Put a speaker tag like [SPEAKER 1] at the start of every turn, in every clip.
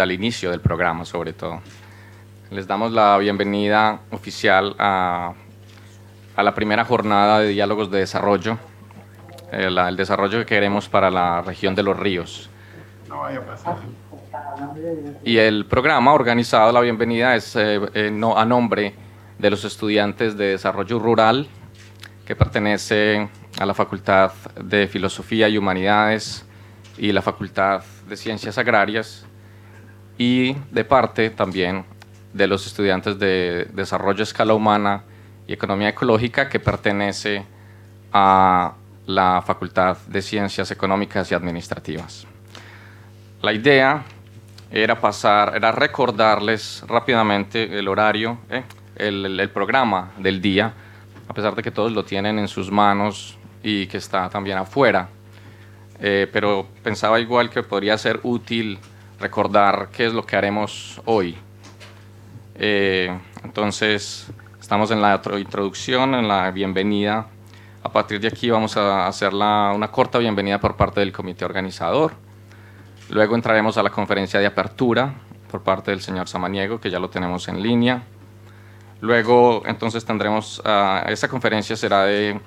[SPEAKER 1] al inicio del programa, sobre todo. Les damos la bienvenida oficial a la primera jornada de diálogos de desarrollo, el desarrollo que queremos para la región de Los Ríos.
[SPEAKER 2] No vaya a pasar.
[SPEAKER 1] Y el programa organizado, la bienvenida, es a nombre de los estudiantes de Desarrollo Rural, que pertenece a la Facultad de Filosofía y Humanidades y la Facultad de Ciencias Agrarias, y de parte también de los estudiantes de Desarrollo a Escala Humana y Economía Ecológica, que pertenece a la Facultad de Ciencias Económicas y Administrativas. La idea era recordarles rápidamente el horario, el programa del día, a pesar de que todos lo tienen en sus manos y que está también afuera. Pero pensaba igual que podría ser útil recordar qué es lo que haremos hoy. Entonces, estamos en la introducción, en la bienvenida. A partir de aquí vamos a hacer una corta bienvenida por parte del comité organizador. Luego entraremos a la conferencia de apertura por parte del señor Samaniego, que ya lo tenemos en línea. Luego, entonces, tendremos, esta conferencia será de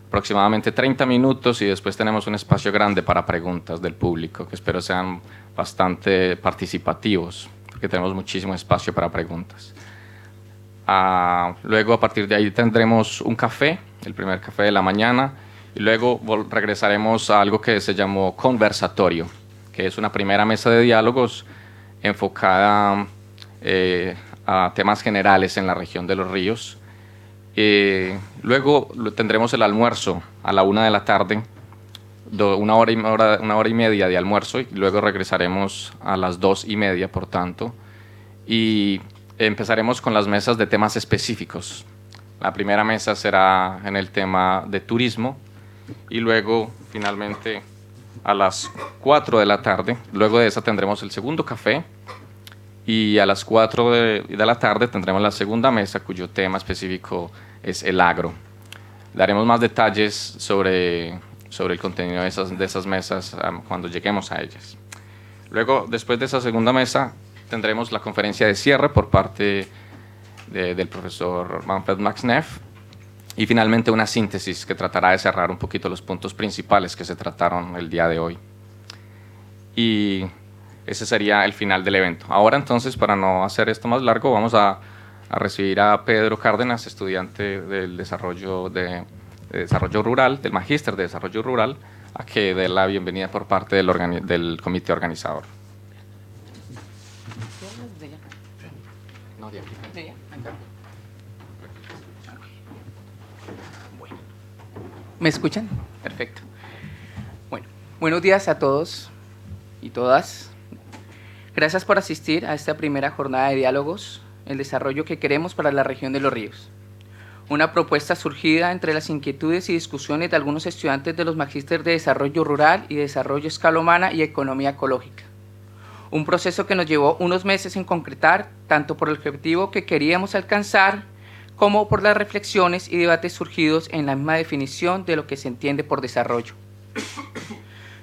[SPEAKER 1] aproximadamente 30 minutos y después tenemos un espacio grande para preguntas del público, que espero sean bastante participativos, porque tenemos muchísimo espacio para preguntas. Luego, a partir de ahí, tendremos un café, el primer café de la mañana, y luego regresaremos a algo que se llamó conversatorio, que es una primera mesa de diálogos enfocada a temas generales en la región de Los Ríos. Luego tendremos el almuerzo a la 1 de la tarde, una hora y media de almuerzo, y luego regresaremos a las 2:30, por tanto, y empezaremos con las mesas de temas específicos. La primera mesa será en el tema de turismo, y luego, finalmente, a las 4 de la tarde, luego de esa tendremos el segundo café, y a las 4 de la tarde tendremos la segunda mesa, cuyo tema específico es el agro. Daremos más detalles sobre el contenido de esas mesas cuando lleguemos a ellas. Luego, después de esa segunda mesa, tendremos la conferencia de cierre por parte del profesor Manfred Max Neff, y finalmente una síntesis que tratará de cerrar un poquito los puntos principales que se trataron el día de hoy. Y ese sería el final del evento. Ahora, entonces, para no hacer esto más largo, vamos a recibir a Pedro Cárdenas, estudiante del desarrollo rural, del Magíster de Desarrollo Rural, a que dé la bienvenida por parte del comité organizador.
[SPEAKER 3] ¿Me escuchan? Perfecto. Bueno, buenos días a todos y todas. Gracias por asistir a esta primera jornada de diálogos, el desarrollo que queremos para la región de Los Ríos. Una propuesta surgida entre las inquietudes y discusiones de algunos estudiantes de los magísteres de Desarrollo Rural y Desarrollo a Escala Humana y Economía Ecológica. Un proceso que nos llevó unos meses en concretar, tanto por el objetivo que queríamos alcanzar, como por las reflexiones y debates surgidos en la misma definición de lo que se entiende por desarrollo.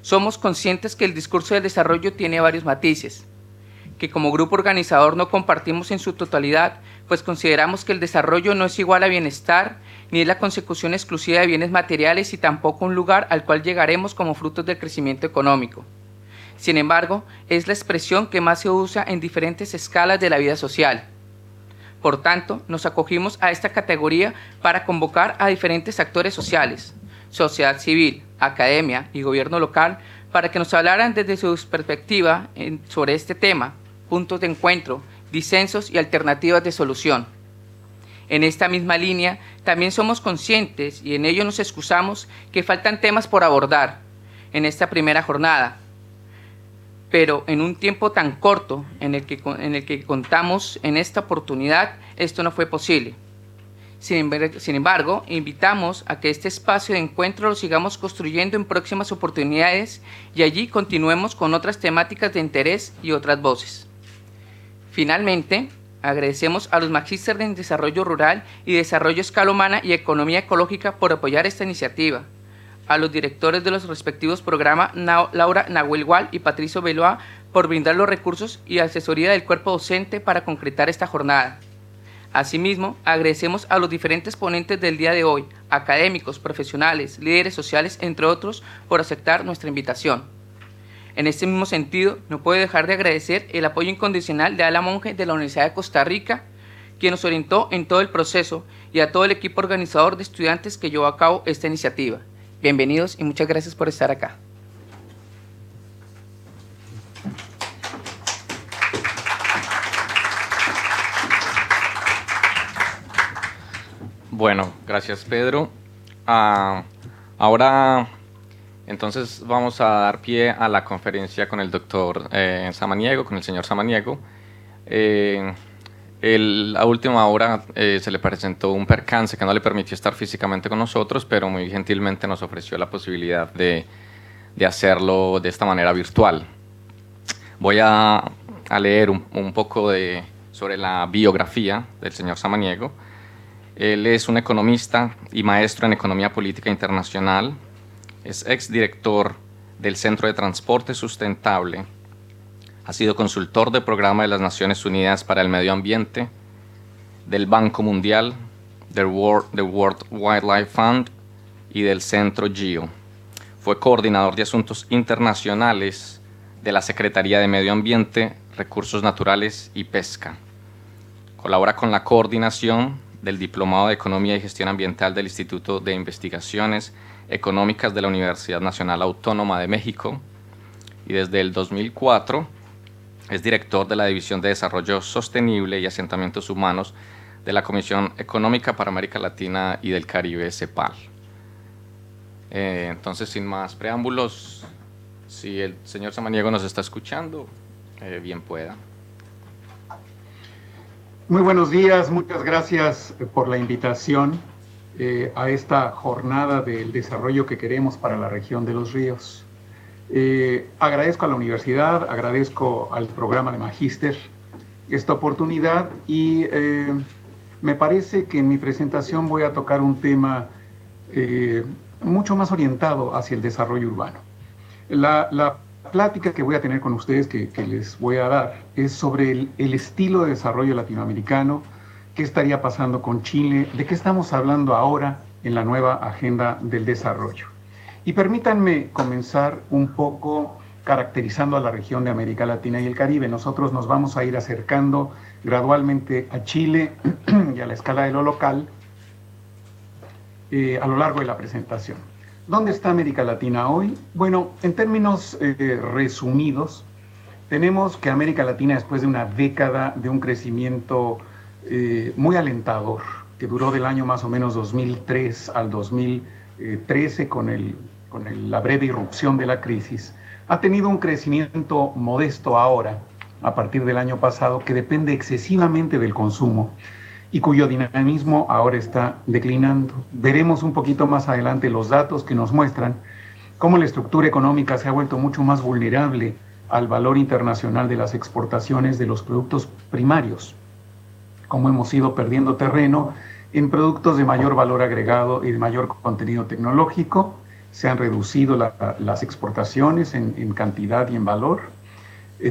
[SPEAKER 3] Somos conscientes que el discurso del desarrollo tiene varios matices, que como grupo organizador no compartimos en su totalidad, pues consideramos que el desarrollo no es igual a bienestar, ni es la consecución exclusiva de bienes materiales y tampoco un lugar al cual llegaremos como frutos del crecimiento económico. Sin embargo, es la expresión que más se usa en diferentes escalas de la vida social. Por tanto, nos acogimos a esta categoría para convocar a diferentes actores sociales, sociedad civil, academia y gobierno local, para que nos hablaran desde su perspectiva sobre este tema, puntos de encuentro, disensos y alternativas de solución. En esta misma línea, también somos conscientes, y en ello nos excusamos, que faltan temas por abordar en esta primera jornada, pero en un tiempo tan corto en el que contamos en esta oportunidad, esto no fue posible. Sin embargo, invitamos a que este espacio de encuentro lo sigamos construyendo en próximas oportunidades y allí continuemos con otras temáticas de interés y otras voces. Finalmente, agradecemos a los magísteres en Desarrollo Rural y Desarrollo a Escala Humana y Economía Ecológica por apoyar esta iniciativa, a los directores de los respectivos programas Laura Nahuel Gual y Patricio Beloa por brindar los recursos y asesoría del cuerpo docente para concretar esta jornada. Asimismo, agradecemos a los diferentes ponentes del día de hoy, académicos, profesionales, líderes sociales, entre otros, por aceptar nuestra invitación. En este mismo sentido, no puedo dejar de agradecer el apoyo incondicional de Ala Monge de la Universidad de Costa Rica, quien nos orientó en todo el proceso, y a todo el equipo organizador de estudiantes que llevó a cabo esta iniciativa. Bienvenidos y muchas gracias por estar acá.
[SPEAKER 1] Bueno, gracias Pedro. Ahora entonces vamos a dar pie a la conferencia con el doctor Samaniego, con el señor Samaniego. A última hora se le presentó un percance que no le permitió estar físicamente con nosotros, pero muy gentilmente nos ofreció la posibilidad de hacerlo de esta manera virtual. Voy a leer un poco sobre la biografía del señor Samaniego. Él es un economista y maestro en Economía Política Internacional. Es exdirector del Centro de Transporte Sustentable. Ha sido consultor del Programa de las Naciones Unidas para el Medio Ambiente, del Banco Mundial, del World Wildlife Fund y del Centro GEO. Fue coordinador de Asuntos Internacionales de la Secretaría de Medio Ambiente, Recursos Naturales y Pesca. Colabora con la coordinación del Diplomado de Economía y Gestión Ambiental del Instituto de Investigaciones Económicas de la Universidad Nacional Autónoma de México y desde el 2004 es director de la División de Desarrollo Sostenible y Asentamientos Humanos de la Comisión Económica para América Latina y del Caribe, CEPAL. Entonces, sin más preámbulos, si el señor Samaniego nos está escuchando, bien pueda.
[SPEAKER 2] Muy buenos días, muchas gracias por la invitación a esta jornada del desarrollo que queremos para la región de los ríos. Agradezco a la universidad, agradezco al programa de Magíster esta oportunidad y me parece que en mi presentación voy a tocar un tema mucho más orientado hacia el desarrollo urbano. La plática que voy a tener con ustedes, que les voy a dar, es sobre el estilo de desarrollo latinoamericano, qué estaría pasando con Chile, de qué estamos hablando ahora en la nueva agenda del desarrollo. Y permítanme comenzar un poco caracterizando a la región de América Latina y el Caribe. Nosotros nos vamos a ir acercando gradualmente a Chile y a la escala de lo local a lo largo de la presentación. ¿Dónde está América Latina hoy? Bueno, en términos resumidos, tenemos que América Latina, después de una década de un crecimiento muy alentador, que duró del año más o menos 2003 al 2013 con la breve irrupción de la crisis, ha tenido un crecimiento modesto ahora, a partir del año pasado, que depende excesivamente del consumo y cuyo dinamismo ahora está declinando. Veremos un poquito más adelante los datos que nos muestran cómo la estructura económica se ha vuelto mucho más vulnerable al valor internacional de las exportaciones de los productos primarios, cómo hemos ido perdiendo terreno en productos de mayor valor agregado y de mayor contenido tecnológico. Se han reducido las exportaciones en cantidad y en valor.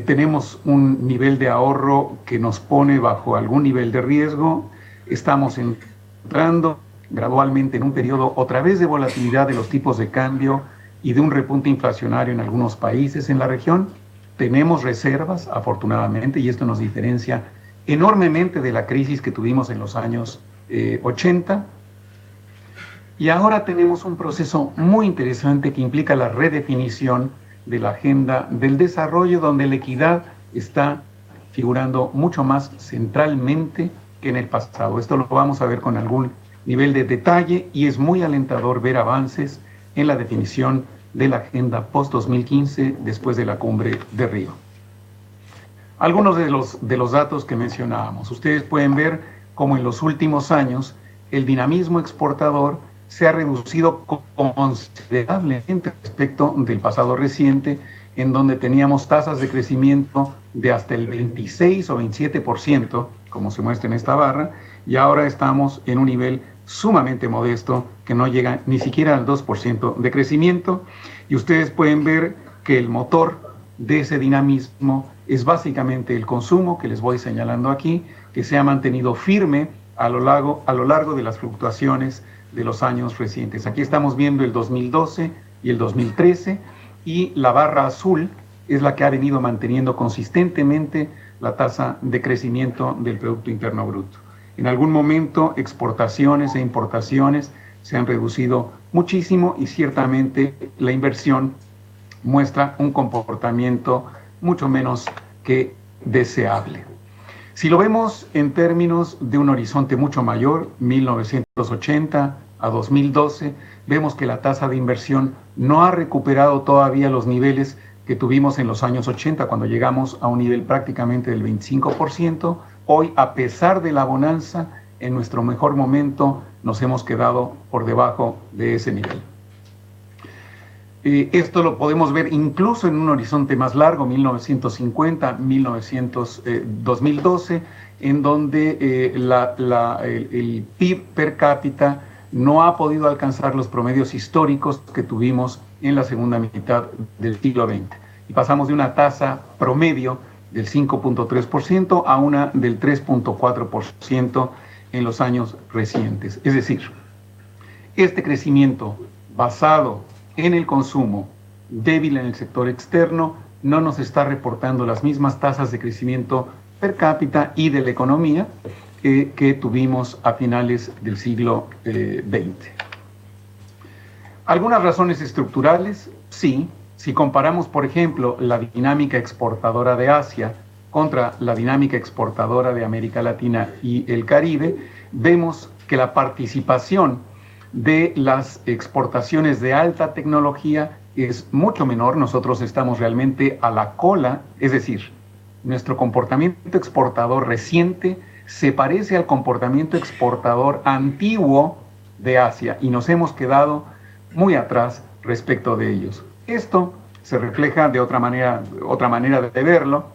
[SPEAKER 2] Tenemos un nivel de ahorro que nos pone bajo algún nivel de riesgo. Estamos entrando gradualmente en un periodo otra vez de volatilidad de los tipos de cambio y de un repunte inflacionario en algunos países en la región. Tenemos reservas, afortunadamente, y esto nos diferencia enormemente de la crisis que tuvimos en los años 80. Y ahora tenemos un proceso muy interesante que implica la redefinición de la agenda del desarrollo, donde la equidad está figurando mucho más centralmente que en el pasado. Esto lo vamos a ver con algún nivel de detalle y es muy alentador ver avances en la definición de la agenda post-2015 después de la cumbre de Río. Algunos de los datos que mencionábamos. Ustedes pueden ver cómo en los últimos años el dinamismo exportador se ha reducido considerablemente respecto del pasado reciente, en donde teníamos tasas de crecimiento de hasta el 26 o 27%, como se muestra en esta barra, y ahora estamos en un nivel sumamente modesto que no llega ni siquiera al 2% de crecimiento, y ustedes pueden ver que el motor de ese dinamismo es básicamente el consumo, que les voy señalando aquí, que se ha mantenido firme a lo largo de las fluctuaciones de los años recientes. Aquí estamos viendo el 2012 y el 2013, y la barra azul es la que ha venido manteniendo consistentemente la tasa de crecimiento del Producto Interno Bruto. En algún momento exportaciones e importaciones se han reducido muchísimo y ciertamente la inversión muestra un comportamiento mucho menos que deseable. Si lo vemos en términos de un horizonte mucho mayor, 1980 a 2012, vemos que la tasa de inversión no ha recuperado todavía los niveles que tuvimos en los años 80, cuando llegamos a un nivel prácticamente del 25%. Hoy, a pesar de la bonanza, en nuestro mejor momento nos hemos quedado por debajo de ese nivel. Esto lo podemos ver incluso en un horizonte más largo, 1950, 2012, en donde el PIB per cápita no ha podido alcanzar los promedios históricos que tuvimos en la segunda mitad del siglo XX. Y pasamos de una tasa promedio del 5.3% a una del 3.4% en los años recientes. Es decir, este crecimiento basado en el consumo, débil en el sector externo, no nos está reportando las mismas tasas de crecimiento per cápita y de la economía que tuvimos a finales del siglo XX. ¿Algunas razones estructurales? Sí. Si comparamos, por ejemplo, la dinámica exportadora de Asia contra la dinámica exportadora de América Latina y el Caribe, vemos que la participación de las exportaciones de alta tecnología es mucho menor. Nosotros estamos realmente a la cola, es decir, nuestro comportamiento exportador reciente se parece al comportamiento exportador antiguo de Asia y nos hemos quedado muy atrás respecto de ellos. Esto se refleja de otra manera de verlo,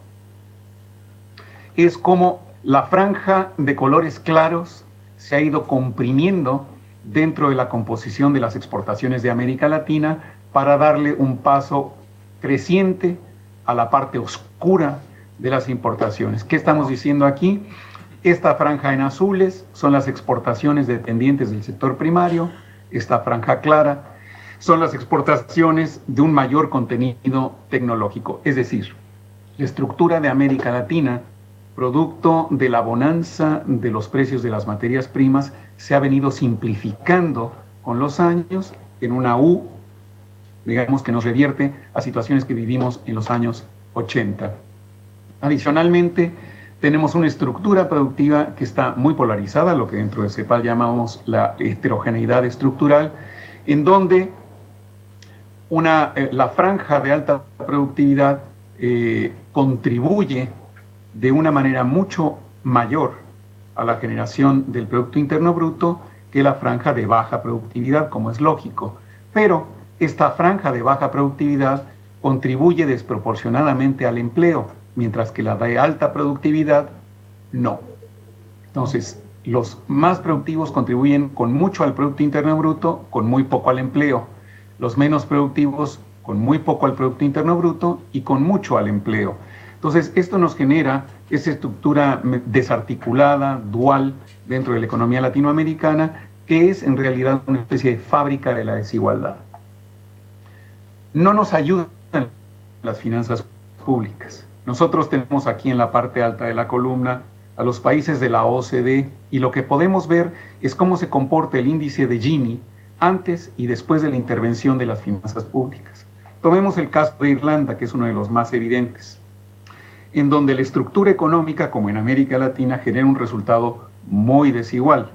[SPEAKER 2] es como la franja de colores claros se ha ido comprimiendo dentro de la composición de las exportaciones de América Latina para darle un paso creciente a la parte oscura de las importaciones. ¿Qué estamos diciendo aquí? Esta franja en azules son las exportaciones dependientes del sector primario, esta franja clara son las exportaciones de un mayor contenido tecnológico, es decir, la estructura de América Latina, producto de la bonanza de los precios de las materias primas, se ha venido simplificando con los años en una U, digamos, que nos revierte a situaciones que vivimos en los años 80. Adicionalmente, tenemos una estructura productiva que está muy polarizada, lo que dentro de CEPAL llamamos la heterogeneidad estructural, en donde la franja de alta productividad contribuye de una manera mucho mayor a la generación del Producto Interno Bruto que la franja de baja productividad, como es lógico. Pero esta franja de baja productividad contribuye desproporcionadamente al empleo, mientras que la de alta productividad no. Entonces, los más productivos contribuyen con mucho al Producto Interno Bruto, con muy poco al empleo. Los menos productivos con muy poco al Producto Interno Bruto y con mucho al empleo. Entonces, esto nos genera esa estructura desarticulada, dual, dentro de la economía latinoamericana, que es en realidad una especie de fábrica de la desigualdad. No nos ayudan las finanzas públicas. Nosotros tenemos aquí en la parte alta de la columna a los países de la OCDE y lo que podemos ver es cómo se comporta el índice de Gini antes y después de la intervención de las finanzas públicas. Tomemos el caso de Irlanda, que es uno de los más evidentes, en donde la estructura económica, como en América Latina, genera un resultado muy desigual.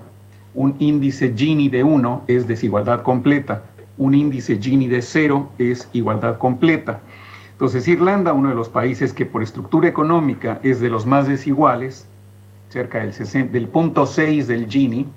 [SPEAKER 2] Un índice Gini de 1 es desigualdad completa, un índice Gini de 0 es igualdad completa. Entonces, Irlanda, uno de los países que por estructura económica es de los más desiguales, cerca del 0.6 del Gini,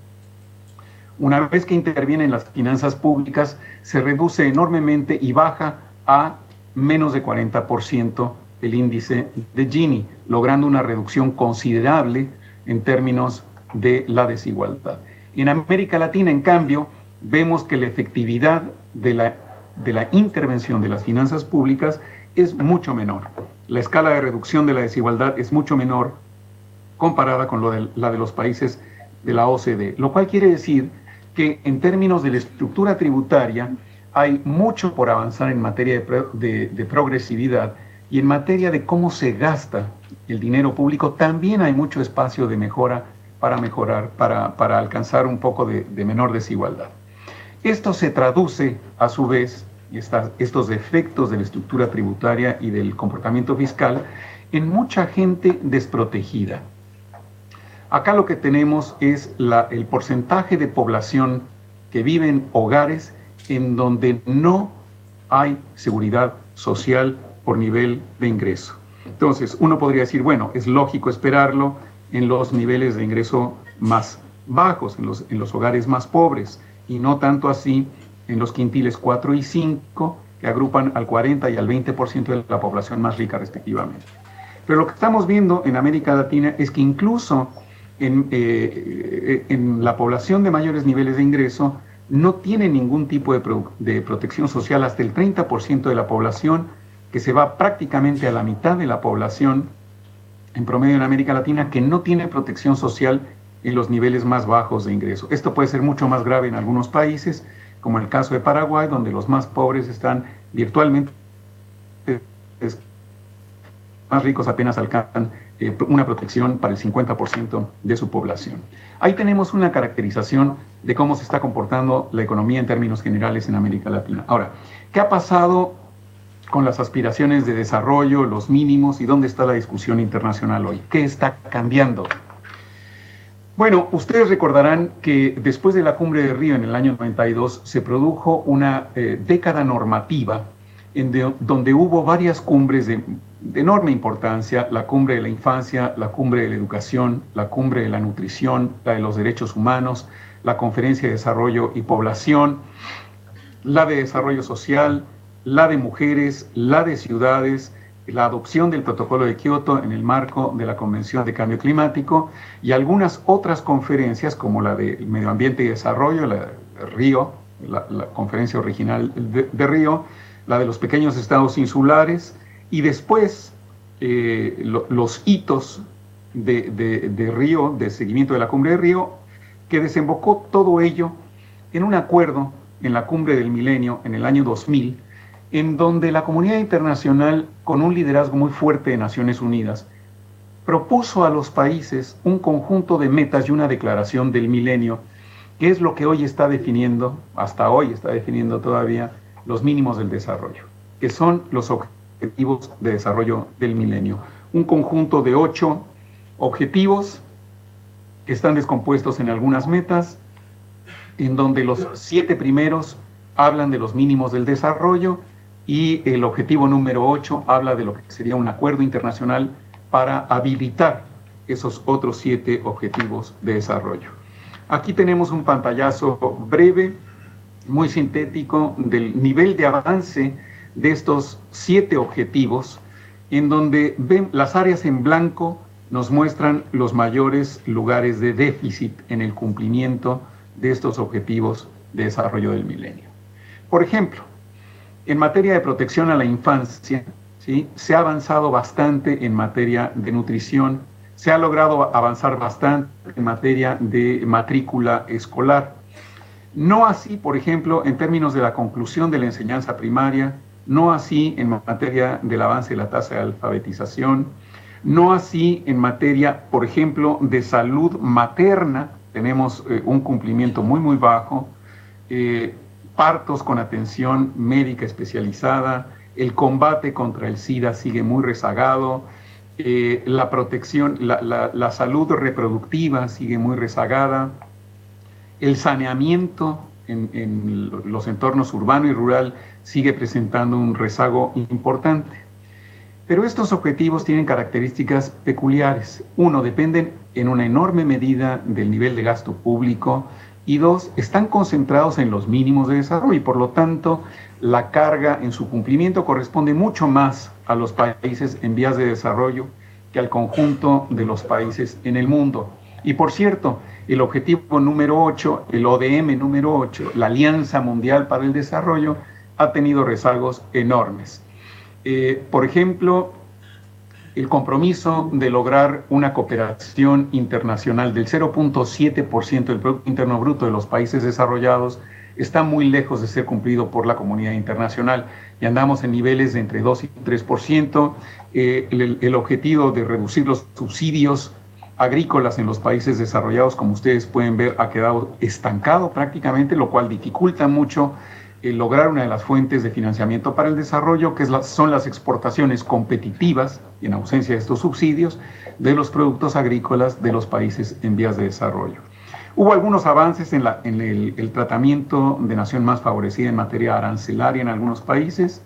[SPEAKER 2] una vez que intervienen las finanzas públicas, se reduce enormemente y baja a menos de 40% el índice de Gini, logrando una reducción considerable en términos de la desigualdad. En América Latina, en cambio, vemos que la efectividad de la intervención de las finanzas públicas es mucho menor. La escala de reducción de la desigualdad es mucho menor comparada con la de los países de la OCDE, lo cual quiere decir que en términos de la estructura tributaria hay mucho por avanzar en materia de progresividad, y en materia de cómo se gasta el dinero público también hay mucho espacio de mejora para alcanzar un poco de menor desigualdad. Esto se traduce a su vez, estos efectos de la estructura tributaria y del comportamiento fiscal, en mucha gente desprotegida. Acá lo que tenemos es el porcentaje de población que vive en hogares en donde no hay seguridad social por nivel de ingreso. Entonces, uno podría decir, bueno, es lógico esperarlo en los niveles de ingreso más bajos, en los hogares más pobres, y no tanto así en los quintiles 4 y 5, que agrupan al 40 y al 20% de la población más rica respectivamente. Pero lo que estamos viendo en América Latina es que incluso en la población de mayores niveles de ingreso no tiene ningún tipo de protección social, hasta el 30% de la población, que se va prácticamente a la mitad de la población en promedio en América Latina, que no tiene protección social en los niveles más bajos de ingreso. Esto puede ser mucho más grave en algunos países, como el caso de Paraguay, donde los más pobres están virtualmente, más ricos apenas alcanzan una protección para el 50% de su población. Ahí tenemos una caracterización de cómo se está comportando la economía en términos generales en América Latina. Ahora, ¿qué ha pasado con las aspiraciones de desarrollo, los mínimos, y dónde está la discusión internacional hoy? ¿Qué está cambiando? Bueno, ustedes recordarán que después de la Cumbre de Río en el año 92 se produjo una década normativa donde hubo varias cumbres de enorme importancia: la cumbre de la infancia, la cumbre de la educación, la cumbre de la nutrición, la de los derechos humanos, la conferencia de desarrollo y población, la de desarrollo social, la de mujeres, la de ciudades, la adopción del protocolo de Kioto en el marco de la Convención de Cambio Climático, y algunas otras conferencias como la de Medio Ambiente y Desarrollo, la de Río, la conferencia original de Río, la de los pequeños estados insulares, y después los hitos de Río, de seguimiento de la Cumbre de Río, que desembocó todo ello en un acuerdo en la Cumbre del Milenio en el año 2000, en donde la comunidad internacional, con un liderazgo muy fuerte de Naciones Unidas, propuso a los países un conjunto de metas y una declaración del milenio, que es lo que hoy está definiendo, hasta hoy está definiendo todavía, los mínimos del desarrollo, que son los objetivos de desarrollo del milenio. Un conjunto de 8 objetivos que están descompuestos en algunas metas, en donde los 7 primeros hablan de los mínimos del desarrollo, y el objetivo número 8 habla de lo que sería un acuerdo internacional para habilitar esos otros 7 objetivos de desarrollo. Aquí tenemos un pantallazo breve, muy sintético, del nivel de avance de estos 7 objetivos, en donde ven las áreas en blanco nos muestran los mayores lugares de déficit en el cumplimiento de estos objetivos de desarrollo del milenio. Por ejemplo, en materia de protección a la infancia, ¿sí?, se ha avanzado bastante en materia de nutrición, se ha logrado avanzar bastante en materia de matrícula escolar. No así, por ejemplo, en términos de la conclusión de la enseñanza primaria, no así en materia del avance de la tasa de alfabetización, no así en materia, por ejemplo, de salud materna. Tenemos un cumplimiento muy bajo, partos con atención médica especializada, el combate contra el SIDA sigue muy rezagado, la protección, la salud reproductiva sigue muy rezagada, el saneamiento en los entornos urbano y rural sigue presentando un rezago importante. Pero estos objetivos tienen características peculiares. 1, dependen en una enorme medida del nivel de gasto público, y 2, están concentrados en los mínimos de desarrollo, y por lo tanto la carga en su cumplimiento corresponde mucho más a los países en vías de desarrollo que al conjunto de los países en el mundo. Y por cierto, el objetivo número 8, el ODM número 8, la Alianza Mundial para el Desarrollo, ha tenido rezagos enormes. Por ejemplo, el compromiso de lograr una cooperación internacional del 0.7% del Producto Interno Bruto de los países desarrollados está muy lejos de ser cumplido por la comunidad internacional y andamos en niveles de entre 2 y 3%. El objetivo de reducir los subsidios agrícolas en los países desarrollados, como ustedes pueden ver, ha quedado estancado prácticamente, lo cual dificulta mucho lograr una de las fuentes de financiamiento para el desarrollo, que son las exportaciones competitivas, y en ausencia de estos subsidios, de los productos agrícolas de los países en vías de desarrollo. Hubo algunos avances en el tratamiento de nación más favorecida en materia arancelaria en algunos países,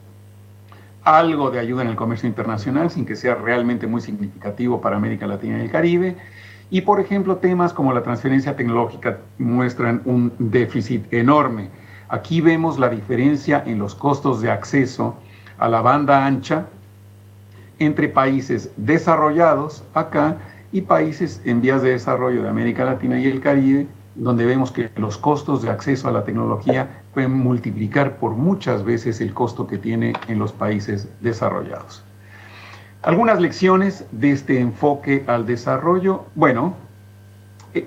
[SPEAKER 2] algo de ayuda en el comercio internacional, sin que sea realmente muy significativo para América Latina y el Caribe, y por ejemplo temas como la transferencia tecnológica muestran un déficit enorme. Aquí vemos la diferencia en los costos de acceso a la banda ancha entre países desarrollados acá y países en vías de desarrollo de América Latina y el Caribe, donde vemos que los costos de acceso a la tecnología pueden multiplicar por muchas veces el costo que tiene en los países desarrollados. Algunas lecciones de este enfoque al desarrollo, bueno,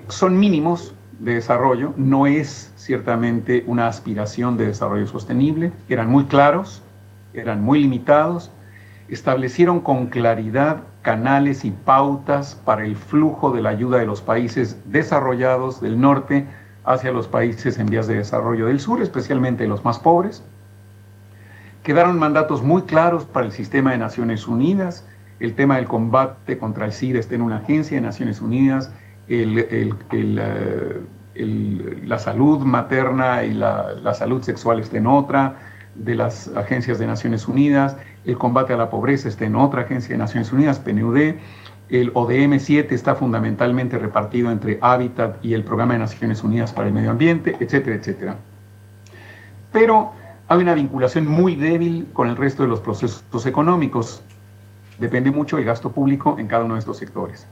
[SPEAKER 2] son mínimos de desarrollo, no es ciertamente una aspiración de desarrollo sostenible, eran muy claros, eran muy limitados, establecieron con claridad canales y pautas para el flujo de la ayuda de los países desarrollados del norte hacia los países en vías de desarrollo del sur, especialmente los más pobres. Quedaron mandatos muy claros para el sistema de Naciones Unidas, el tema del combate contra el SIDA está en una agencia de Naciones Unidas, la salud materna y la salud sexual está en otra de las agencias de Naciones Unidas, el combate a la pobreza está en otra agencia de Naciones Unidas, PNUD, el ODM 7 está fundamentalmente repartido entre Hábitat y el Programa de Naciones Unidas para el Medio Ambiente, etcétera, etcétera. Pero hay una vinculación muy débil con el resto de los procesos económicos. Depende mucho del gasto público en cada uno de estos sectores.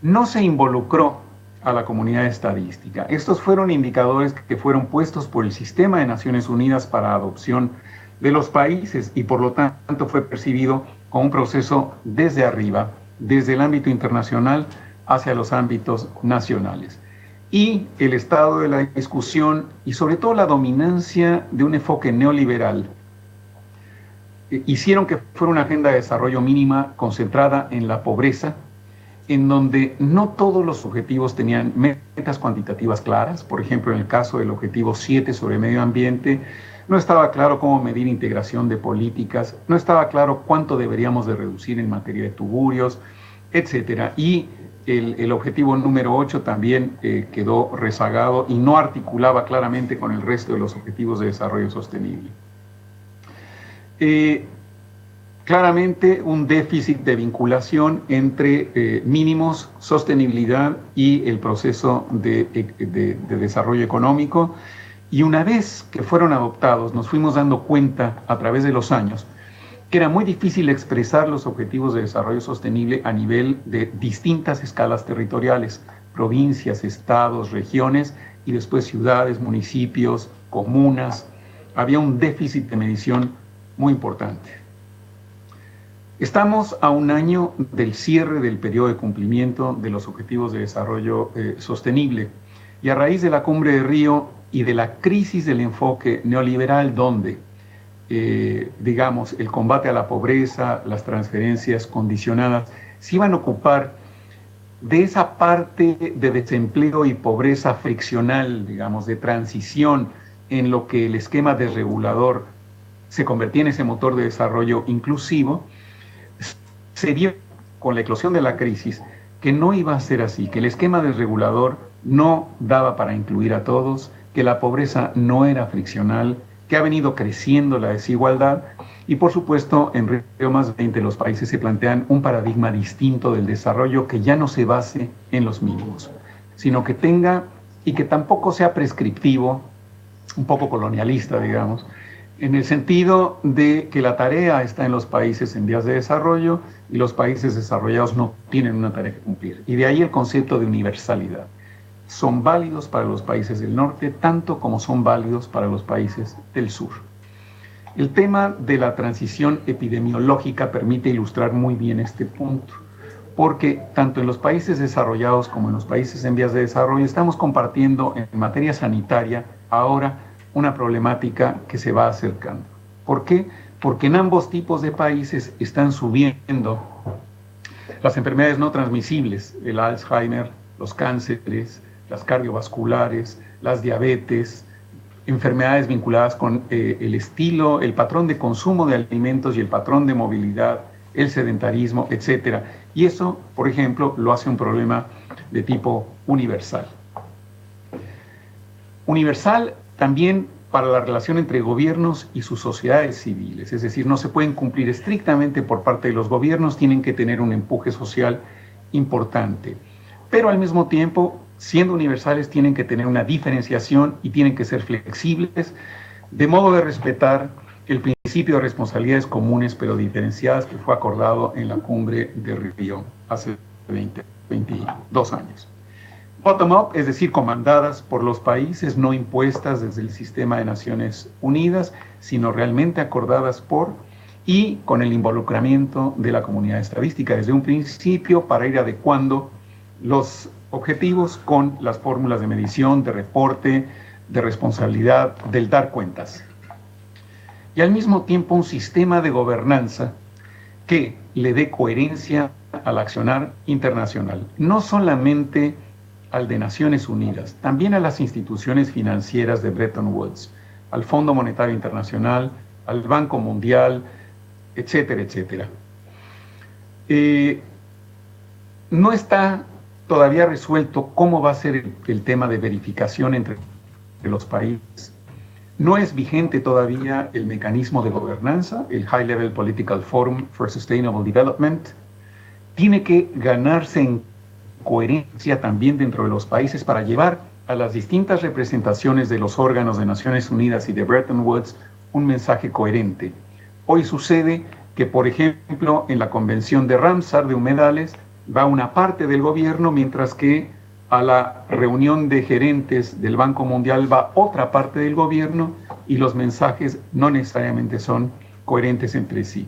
[SPEAKER 2] No se involucró a la comunidad estadística. Estos fueron indicadores que fueron puestos por el Sistema de Naciones Unidas para adopción de los países y por lo tanto fue percibido como un proceso desde arriba, desde el ámbito internacional hacia los ámbitos nacionales. Y el estado de la discusión y sobre todo la dominancia de un enfoque neoliberal hicieron que fuera una agenda de desarrollo mínima concentrada en la pobreza, en donde no todos los objetivos tenían metas cuantitativas claras. Por ejemplo, en el caso del objetivo 7 sobre medio ambiente, no estaba claro cómo medir integración de políticas, no estaba claro cuánto deberíamos de reducir en materia de tuburios, etc. Y el objetivo número 8 también quedó rezagado y no articulaba claramente con el resto de los objetivos de desarrollo sostenible. Claramente un déficit de vinculación entre mínimos, sostenibilidad y el proceso de desarrollo económico. Y una vez que fueron adoptados, nos fuimos dando cuenta a través de los años que era muy difícil expresar los objetivos de desarrollo sostenible a nivel de distintas escalas territoriales, provincias, estados, regiones y después ciudades, municipios, comunas. Había un déficit de medición muy importante. Estamos a un año del cierre del periodo de cumplimiento de los objetivos de desarrollo sostenible y a raíz de la Cumbre de Río y de la crisis del enfoque neoliberal donde, digamos, el combate a la pobreza, las transferencias condicionadas, se iban a ocupar de esa parte de desempleo y pobreza friccional, digamos, de transición en lo que el esquema desregulador se convertía en ese motor de desarrollo inclusivo. Se vio con la eclosión de la crisis que no iba a ser así, que el esquema desregulador no daba para incluir a todos, que la pobreza no era friccional, que ha venido creciendo la desigualdad y por supuesto en Río +20 los países se plantean un paradigma distinto del desarrollo que ya no se base en los mínimos, sino que tenga y que tampoco sea prescriptivo, un poco colonialista, digamos, en el sentido de que la tarea está en los países en vías de desarrollo y los países desarrollados no tienen una tarea que cumplir. Y de ahí el concepto de universalidad. Son válidos para los países del norte tanto como son válidos para los países del sur. El tema de la transición epidemiológica permite ilustrar muy bien este punto, porque tanto en los países desarrollados como en los países en vías de desarrollo estamos compartiendo en materia sanitaria ahora una problemática que se va acercando. ¿Por qué? Porque en ambos tipos de países están subiendo las enfermedades no transmisibles, el Alzheimer, los cánceres, las cardiovasculares, las diabetes, enfermedades vinculadas con el estilo, el patrón de consumo de alimentos y el patrón de movilidad, el sedentarismo, etc. Y eso, por ejemplo, lo hace un problema de tipo universal. Universal también para la relación entre gobiernos y sus sociedades civiles, es decir, no se pueden cumplir estrictamente por parte de los gobiernos, tienen que tener un empuje social importante, pero al mismo tiempo, siendo universales, tienen que tener una diferenciación y tienen que ser flexibles, de modo de respetar el principio de responsabilidades comunes pero diferenciadas que fue acordado en la cumbre de Río hace 22 años. Bottom-up, es decir, comandadas por los países, no impuestas desde el sistema de Naciones Unidas, sino realmente acordadas por y con el involucramiento de la comunidad estadística desde un principio para ir adecuando los objetivos con las fórmulas de medición, de reporte, de responsabilidad, del dar cuentas. Y al mismo tiempo un sistema de gobernanza que le dé coherencia al accionar internacional, no solamente al de Naciones Unidas, también a las instituciones financieras de Bretton Woods, al Fondo Monetario Internacional, al Banco Mundial, etcétera, etcétera. No está todavía resuelto cómo va a ser el tema de verificación entre los países. No es vigente todavía el mecanismo de gobernanza, el High Level Political Forum for Sustainable Development. Tiene que ganarse en coherencia también dentro de los países para llevar a las distintas representaciones de los órganos de Naciones Unidas y de Bretton Woods un mensaje coherente. Hoy sucede que, por ejemplo, en la Convención de Ramsar de Humedales va una parte del gobierno, mientras que a la reunión de gerentes del Banco Mundial va otra parte del gobierno y los mensajes no necesariamente son coherentes entre sí.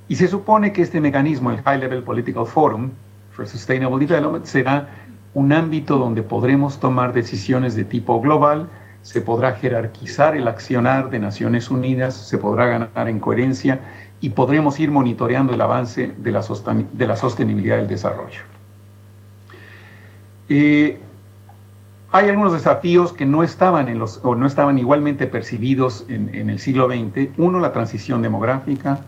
[SPEAKER 2] Y se supone que este mecanismo, el High Level Political Forum for Sustainable Development, será un ámbito donde podremos tomar decisiones de tipo global, se podrá jerarquizar el accionar de Naciones Unidas, se podrá ganar en coherencia y podremos ir monitoreando el avance de la sostenibilidad del desarrollo. Hay algunos desafíos que no estaban no estaban igualmente percibidos en el siglo XX. Uno, la transición demográfica.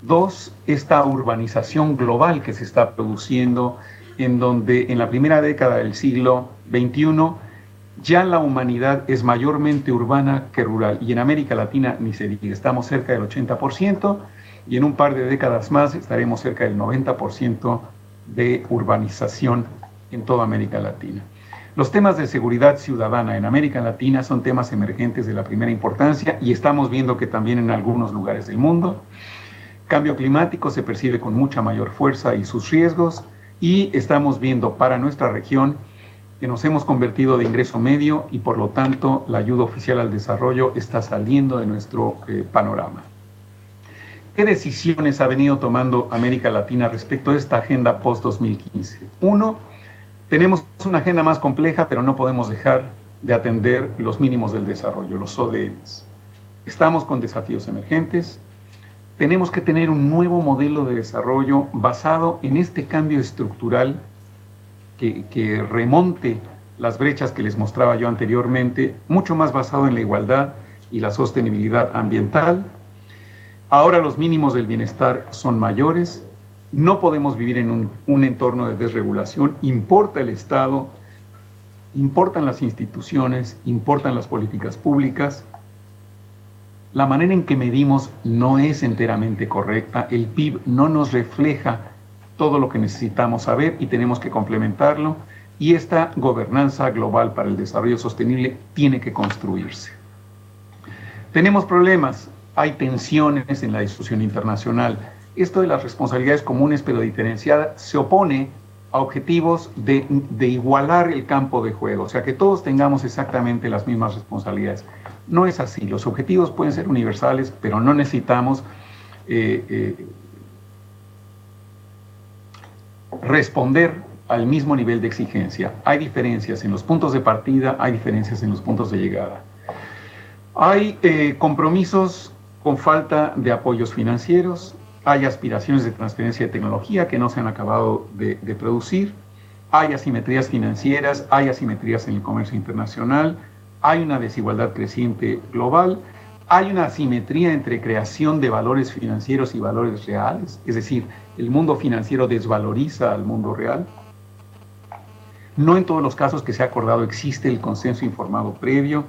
[SPEAKER 2] Dos, esta urbanización global que se está produciendo, en donde en la primera década del siglo XXI ya la humanidad es mayormente urbana que rural, y en América Latina ni se diga, estamos cerca del 80%, y en un par de décadas más estaremos cerca del 90% de urbanización en toda América Latina. Los temas de seguridad ciudadana en América Latina son temas emergentes de la primera importancia, y estamos viendo que también en algunos lugares del mundo. Cambio climático se percibe con mucha mayor fuerza y sus riesgos, y estamos viendo para nuestra región que nos hemos convertido de ingreso medio y por lo tanto la ayuda oficial al desarrollo está saliendo de nuestro panorama. ¿Qué decisiones ha venido tomando América Latina respecto a esta agenda post-2015? Uno, tenemos una agenda más compleja, pero no podemos dejar de atender los mínimos del desarrollo, los ODS. Estamos con desafíos emergentes. Tenemos que tener un nuevo modelo de desarrollo basado en este cambio estructural que remonte las brechas que les mostraba yo anteriormente, mucho más basado en la igualdad y la sostenibilidad ambiental. Ahora los mínimos del bienestar son mayores, no podemos vivir en un entorno de desregulación, importa el Estado, importan las instituciones, importan las políticas públicas. La manera en que medimos no es enteramente correcta, el PIB no nos refleja todo lo que necesitamos saber y tenemos que complementarlo, y esta gobernanza global para el desarrollo sostenible tiene que construirse. Tenemos problemas, hay tensiones en la discusión internacional. Esto de las responsabilidades comunes pero diferenciadas se opone a objetivos de igualar el campo de juego, o sea, que todos tengamos exactamente las mismas responsabilidades. No es así. Los objetivos pueden ser universales, pero no necesitamos responder al mismo nivel de exigencia. Hay diferencias en los puntos de partida, hay diferencias en los puntos de llegada. Hay compromisos con falta de apoyos financieros, hay aspiraciones de transferencia de tecnología que no se han acabado de producir, hay asimetrías financieras, hay asimetrías en el comercio internacional, hay una desigualdad creciente global, hay una asimetría entre creación de valores financieros y valores reales, es decir, el mundo financiero desvaloriza al mundo real. No en todos los casos que se ha acordado existe el consenso informado previo.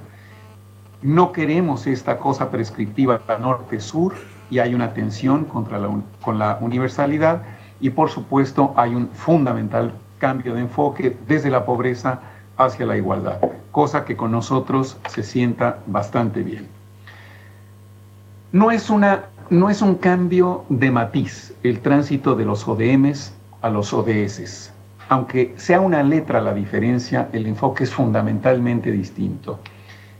[SPEAKER 2] No queremos esta cosa prescriptiva norte-sur y hay una tensión con la universalidad y por supuesto hay un fundamental cambio de enfoque desde la pobreza hacia la igualdad, cosa que con nosotros se sienta bastante bien. No es un cambio de matiz el tránsito de los ODMs a los ODS. Aunque sea una letra la diferencia, el enfoque es fundamentalmente distinto.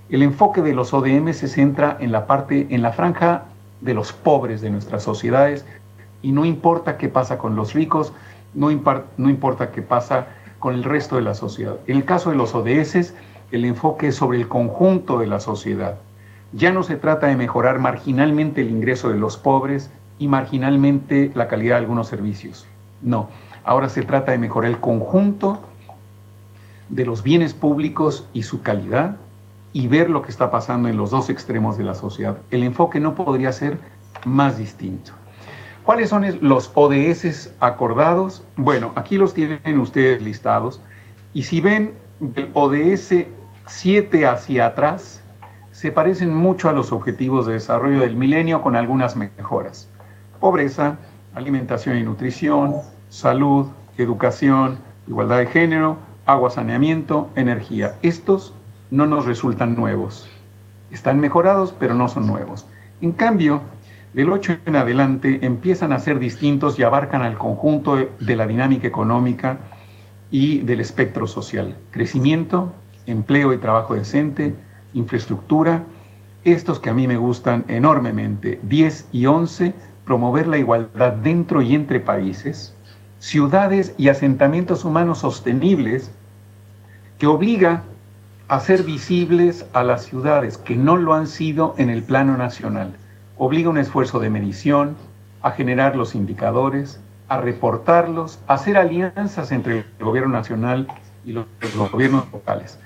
[SPEAKER 2] El enfoque de los ODM se centra en la franja de los pobres de nuestras sociedades y no importa qué pasa con los ricos, no importa qué pasa con el resto de la sociedad. En el caso de los ODS, el enfoque es sobre el conjunto de la sociedad. Ya no se trata de mejorar marginalmente el ingreso de los pobres y marginalmente la calidad de algunos servicios. No, ahora se trata de mejorar el conjunto de los bienes públicos y su calidad y ver lo que está pasando en los dos extremos de la sociedad. El enfoque no podría ser más distinto. ¿Cuáles son los ODS acordados? Bueno, aquí los tienen ustedes listados. Y si ven del ODS 7 hacia atrás, se parecen mucho a los objetivos de desarrollo del milenio con algunas mejoras. Pobreza, alimentación y nutrición, salud, educación, igualdad de género, agua, saneamiento, energía. Estos no nos resultan nuevos. Están mejorados, pero no son nuevos. En cambio, del 8 en adelante empiezan a ser distintos y abarcan al conjunto de la dinámica económica y del espectro social. Crecimiento, empleo y trabajo decente, infraestructura, estos que a mí me gustan enormemente, 10 y 11, promover la igualdad dentro y entre países, ciudades y asentamientos humanos sostenibles, que obliga a hacer visibles a las ciudades que no lo han sido en el plano nacional. Obliga un esfuerzo de medición, a generar los indicadores, a reportarlos, a hacer alianzas entre el gobierno nacional y los gobiernos locales.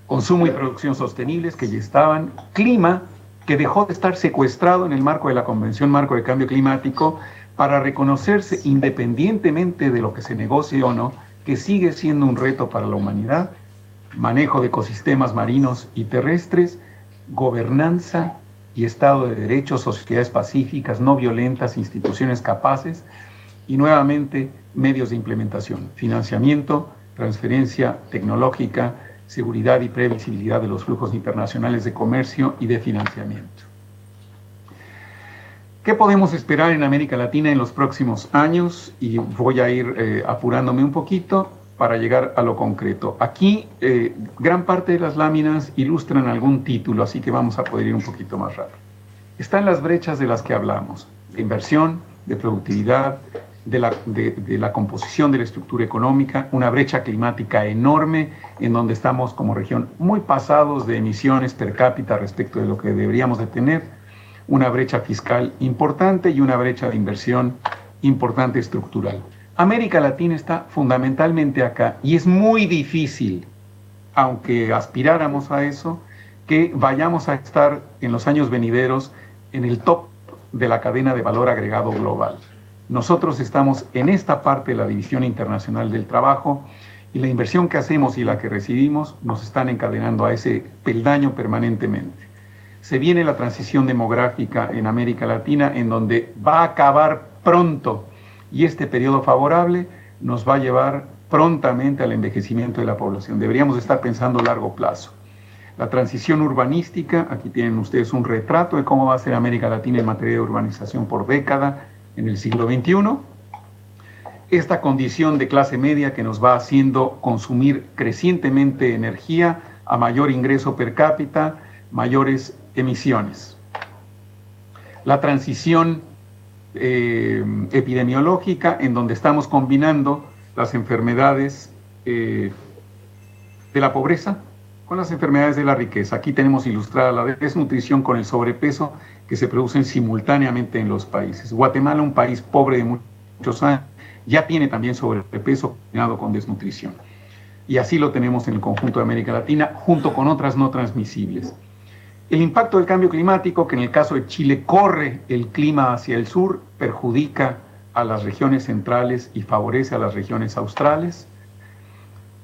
[SPEAKER 2] Consumo y producción sostenibles que ya estaban, clima que dejó de estar secuestrado en el marco de la Convención Marco de Cambio Climático para reconocerse independientemente de lo que se negocie o no, que sigue siendo un reto para la humanidad, manejo de ecosistemas marinos y terrestres, gobernanza y Estado de Derecho, sociedades pacíficas, no violentas, instituciones capaces y nuevamente medios de implementación, financiamiento, transferencia tecnológica, seguridad y previsibilidad de los flujos internacionales de comercio y de financiamiento. ¿Qué podemos esperar en América Latina en los próximos años? Y voy a ir apurándome un poquito para llegar a lo concreto. Aquí gran parte de las láminas ilustran algún título, así que vamos a poder ir un poquito más rápido. Están las brechas de las que hablamos, de inversión, de productividad, de la composición de la estructura económica, una brecha climática enorme en donde estamos como región muy pasados de emisiones per cápita respecto de lo que deberíamos de tener, una brecha fiscal importante y una brecha de inversión importante estructural. América Latina está fundamentalmente acá y es muy difícil, aunque aspiráramos a eso, que vayamos a estar en los años venideros en el top de la cadena de valor agregado global. Nosotros estamos en esta parte de la División Internacional del Trabajo y la inversión que hacemos y la que recibimos nos están encadenando a ese peldaño permanentemente. Se viene la transición demográfica en América Latina en donde va a acabar pronto y este periodo favorable nos va a llevar prontamente al envejecimiento de la población. Deberíamos estar pensando a largo plazo. La transición urbanística, aquí tienen ustedes un retrato de cómo va a ser América Latina en materia de urbanización por década en el siglo XXI. Esta condición de clase media que nos va haciendo consumir crecientemente energía a mayor ingreso per cápita, mayores emisiones. La transición epidemiológica, en donde estamos combinando las enfermedades de la pobreza con las enfermedades de la riqueza. Aquí tenemos ilustrada la desnutrición con el sobrepeso que se producen simultáneamente en los países. Guatemala, un país pobre de muchos años, ya tiene también sobrepeso combinado con desnutrición. Y así lo tenemos en el conjunto de América Latina, junto con otras no transmisibles. El impacto del cambio climático, que en el caso de Chile corre el clima hacia el sur, perjudica a las regiones centrales y favorece a las regiones australes,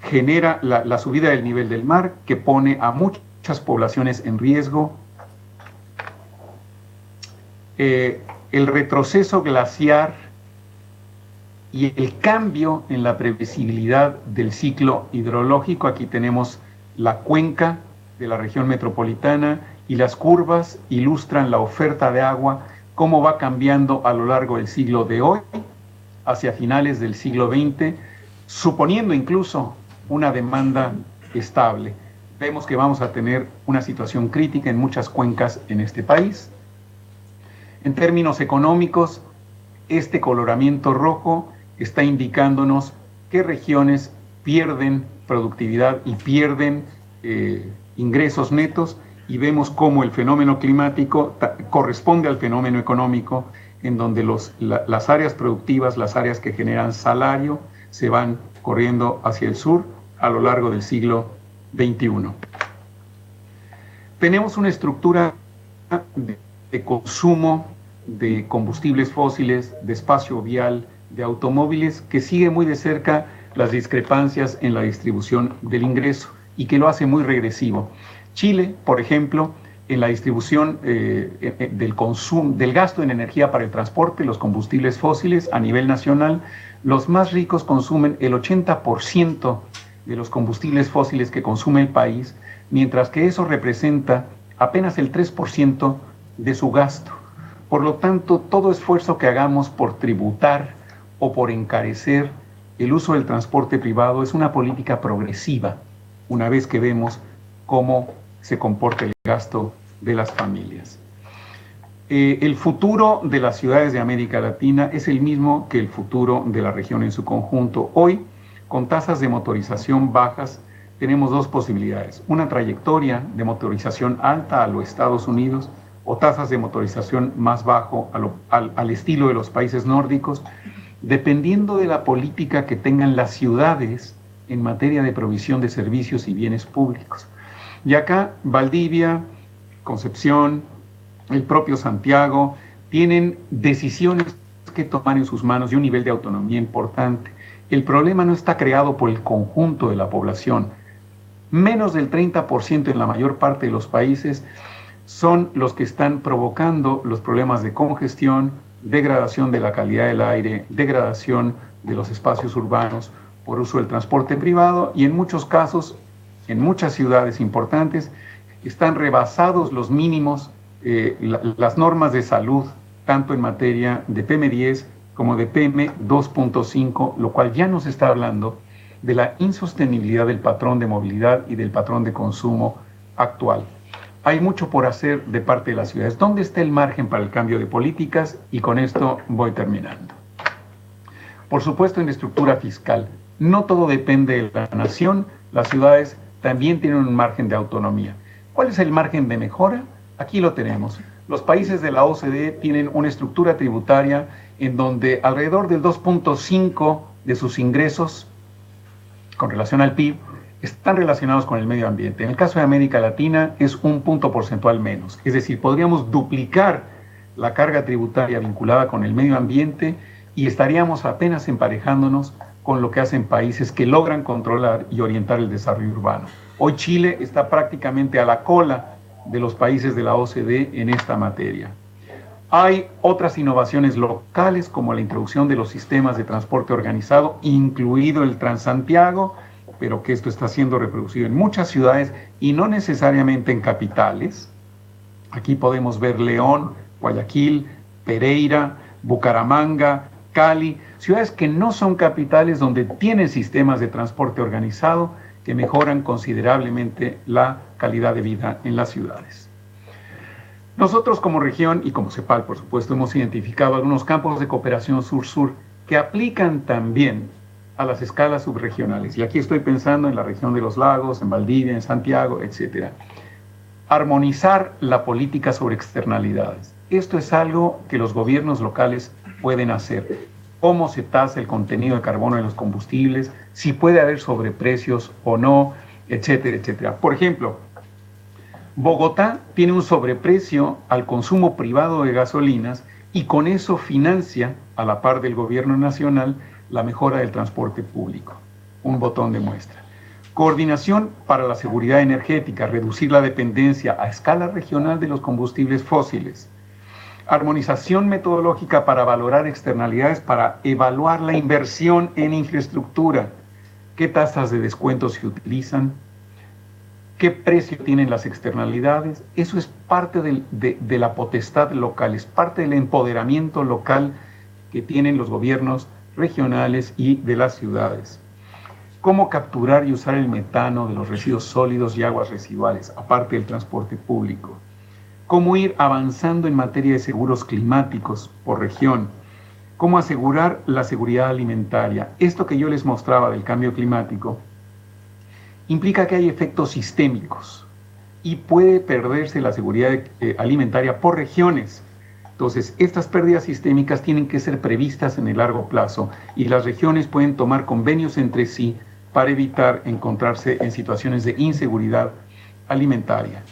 [SPEAKER 2] genera la subida del nivel del mar, que pone a muchas poblaciones en riesgo. El retroceso glaciar y el cambio en la previsibilidad del ciclo hidrológico. Aquí tenemos la cuenca de la región metropolitana y las curvas ilustran la oferta de agua, cómo va cambiando a lo largo del siglo de hoy hacia finales del siglo XX, suponiendo incluso una demanda estable. Vemos que vamos a tener una situación crítica en muchas cuencas en este país. En términos económicos, este coloramiento rojo está indicándonos qué regiones pierden productividad y pierden ingresos netos, y vemos cómo el fenómeno climático corresponde al fenómeno económico, en donde las áreas productivas, las áreas que generan salario, se van corriendo hacia el sur a lo largo del siglo XXI. Tenemos una estructura de consumo de combustibles fósiles, de espacio vial, de automóviles, que sigue muy de cerca las discrepancias en la distribución del ingreso y que lo hace muy regresivo. Chile, por ejemplo, en la distribución del consumo, del gasto en energía para el transporte, los combustibles fósiles a nivel nacional, los más ricos consumen el 80% de los combustibles fósiles que consume el país, mientras que eso representa apenas el 3% de su gasto. Por lo tanto, todo esfuerzo que hagamos por tributar o por encarecer el uso del transporte privado es una política progresiva, una vez que vemos cómo se comporta el gasto de las familias. El futuro de las ciudades de América Latina es el mismo que el futuro de la región en su conjunto. Hoy, con tasas de motorización bajas, tenemos dos posibilidades: una trayectoria de motorización alta a los Estados Unidos, o tasas de motorización más bajo al estilo de los países nórdicos, dependiendo de la política que tengan las ciudades en materia de provisión de servicios y bienes públicos. Y acá Valdivia, Concepción, el propio Santiago, tienen decisiones que tomar en sus manos y un nivel de autonomía importante. El problema no está creado por el conjunto de la población. Menos del 30% en la mayor parte de los países son los que están provocando los problemas de congestión, degradación de la calidad del aire, degradación de los espacios urbanos por uso del transporte privado, y en muchos casos, en muchas ciudades importantes, están rebasados los mínimos, las normas de salud, tanto en materia de PM10 como de PM2.5, lo cual ya nos está hablando de la insostenibilidad del patrón de movilidad y del patrón de consumo actual. Hay mucho por hacer de parte de las ciudades. ¿Dónde está el margen para el cambio de políticas? Y con esto voy terminando. Por supuesto, en la estructura fiscal. No todo depende de la nación. Las ciudades también tienen un margen de autonomía. ¿Cuál es el margen de mejora? Aquí lo tenemos. Los países de la OCDE tienen una estructura tributaria en donde alrededor del 2.5 de sus ingresos con relación al PIB están relacionados con el medio ambiente. En el caso de América Latina es un punto porcentual menos. Es decir, podríamos duplicar la carga tributaria vinculada con el medio ambiente y estaríamos apenas emparejándonos con lo que hacen países que logran controlar y orientar el desarrollo urbano. Hoy Chile está prácticamente a la cola de los países de la OCDE en esta materia. Hay otras innovaciones locales, como la introducción de los sistemas de transporte organizado, incluido el Transantiago, pero que esto está siendo reproducido en muchas ciudades y no necesariamente en capitales. Aquí podemos ver León, Guayaquil, Pereira, Bucaramanga, Cali, ciudades que no son capitales, donde tienen sistemas de transporte organizado que mejoran considerablemente la calidad de vida en las ciudades. Nosotros como región y como CEPAL, por supuesto, hemos identificado algunos campos de cooperación sur-sur que aplican también a las escalas subregionales. Y aquí estoy pensando en la región de los lagos, en Valdivia, en Santiago, etc. Armonizar la política sobre externalidades. Esto es algo que los gobiernos locales pueden hacer. Cómo se tasa el contenido de carbono en los combustibles, si puede haber sobreprecios o no, etcétera, etcétera. Por ejemplo, Bogotá tiene un sobreprecio al consumo privado de gasolinas y con eso financia, a la par del gobierno nacional, la mejora del transporte público. Un botón de muestra. Coordinación para la seguridad energética, reducir la dependencia a escala regional de los combustibles fósiles. Armonización metodológica para valorar externalidades, para evaluar la inversión en infraestructura. ¿Qué tasas de descuento se utilizan? ¿Qué precio tienen las externalidades? Eso es parte de la potestad local, es parte del empoderamiento local que tienen los gobiernos regionales y de las ciudades. Cómo capturar y usar el metano de los residuos sólidos y aguas residuales, aparte del transporte público. Cómo ir avanzando en materia de seguros climáticos por región. Cómo asegurar la seguridad alimentaria. Esto que yo les mostraba del cambio climático implica que hay efectos sistémicos y puede perderse la seguridad alimentaria por regiones. Entonces, estas pérdidas sistémicas tienen que ser previstas en el largo plazo y las regiones pueden tomar convenios entre sí para evitar encontrarse en situaciones de inseguridad alimentaria.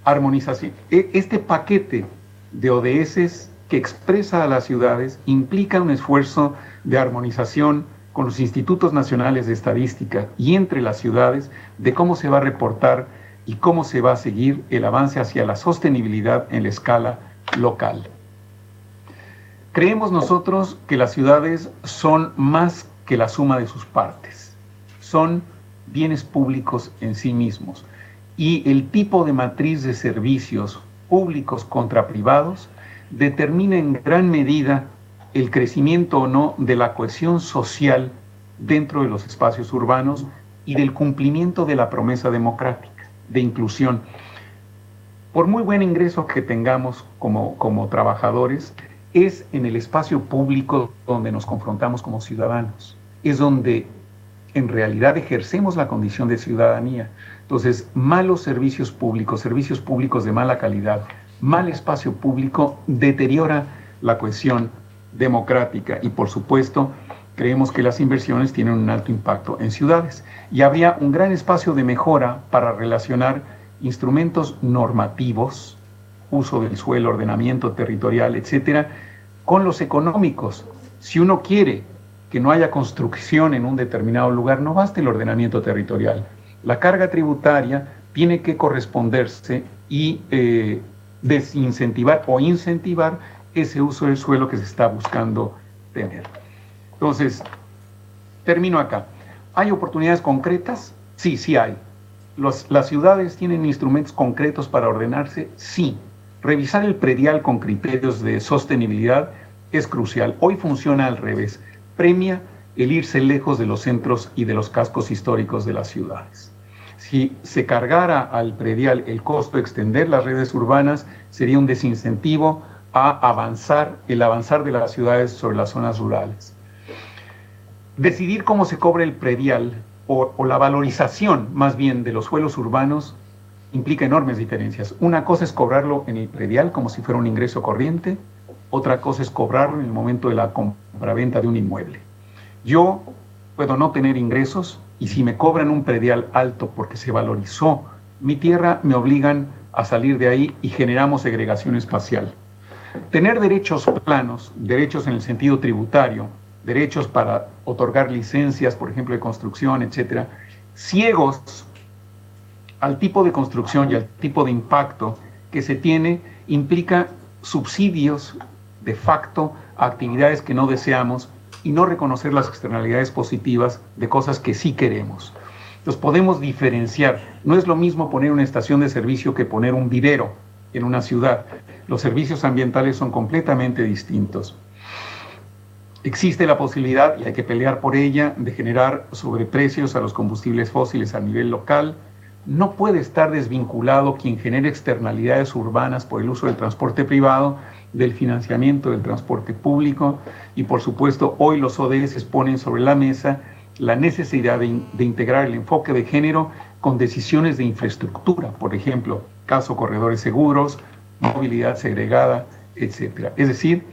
[SPEAKER 2] Armonización. Este paquete de ODS que expresa a las ciudades implica un esfuerzo de armonización con los institutos nacionales de estadística y entre las ciudades de cómo se va a reportar y cómo se va a seguir el avance hacia la sostenibilidad en la escala local. Creemos nosotros que las ciudades son más que la suma de sus partes, son bienes públicos en sí mismos y el tipo de matriz de servicios públicos contra privados determina en gran medida el crecimiento o no de la cohesión social dentro de los espacios urbanos y del cumplimiento de la promesa democrática, de inclusión. Por muy buen ingreso que tengamos como trabajadores, es en el espacio público donde nos confrontamos como ciudadanos, es donde en realidad ejercemos la condición de ciudadanía. Entonces, malos servicios públicos de mala calidad, mal espacio público deteriora la cohesión democrática y por supuesto creemos que las inversiones tienen un alto impacto en ciudades y habría un gran espacio de mejora para relacionar instrumentos normativos, uso del suelo, ordenamiento territorial, etcétera, con los económicos. Si uno quiere que no haya construcción en un determinado lugar, no basta el ordenamiento territorial. La carga tributaria tiene que corresponderse y desincentivar o incentivar ese uso del suelo que se está buscando tener. Entonces, termino acá. ¿Hay oportunidades concretas? Sí, sí hay. ¿Las ciudades tienen instrumentos concretos para ordenarse? Sí. Revisar el predial con criterios de sostenibilidad es crucial. Hoy funciona al revés. Premia el irse lejos de los centros y de los cascos históricos de las ciudades. Si se cargara al predial el costo de extender las redes urbanas, sería un desincentivo a el avanzar de las ciudades sobre las zonas rurales. Decidir cómo se cobra el predial o la valorización más bien de los suelos urbanos implica enormes diferencias. Una cosa es cobrarlo en el predial como si fuera un ingreso corriente, otra cosa es cobrarlo en el momento de la compraventa de un inmueble. Yo puedo no tener ingresos y si me cobran un predial alto porque se valorizó mi tierra, me obligan a salir de ahí y generamos segregación espacial. Tener derechos planos, derechos en el sentido tributario, derechos para otorgar licencias, por ejemplo, de construcción, etcétera, ciegos al tipo de construcción y al tipo de impacto que se tiene, implica subsidios de facto a actividades que no deseamos y no reconocer las externalidades positivas de cosas que sí queremos. Entonces podemos diferenciar. No es lo mismo poner una estación de servicio que poner un vivero en una ciudad. Los servicios ambientales son completamente distintos. Existe la posibilidad, y hay que pelear por ella, de generar sobreprecios a los combustibles fósiles a nivel local. no puede estar desvinculado quien genere externalidades urbanas por el uso del transporte privado del financiamiento del transporte público, y por supuesto hoy los ODS ponen sobre la mesa la necesidad de integrar el enfoque de género con decisiones de infraestructura, por ejemplo, caso corredores seguros, movilidad segregada, etc. Es decir,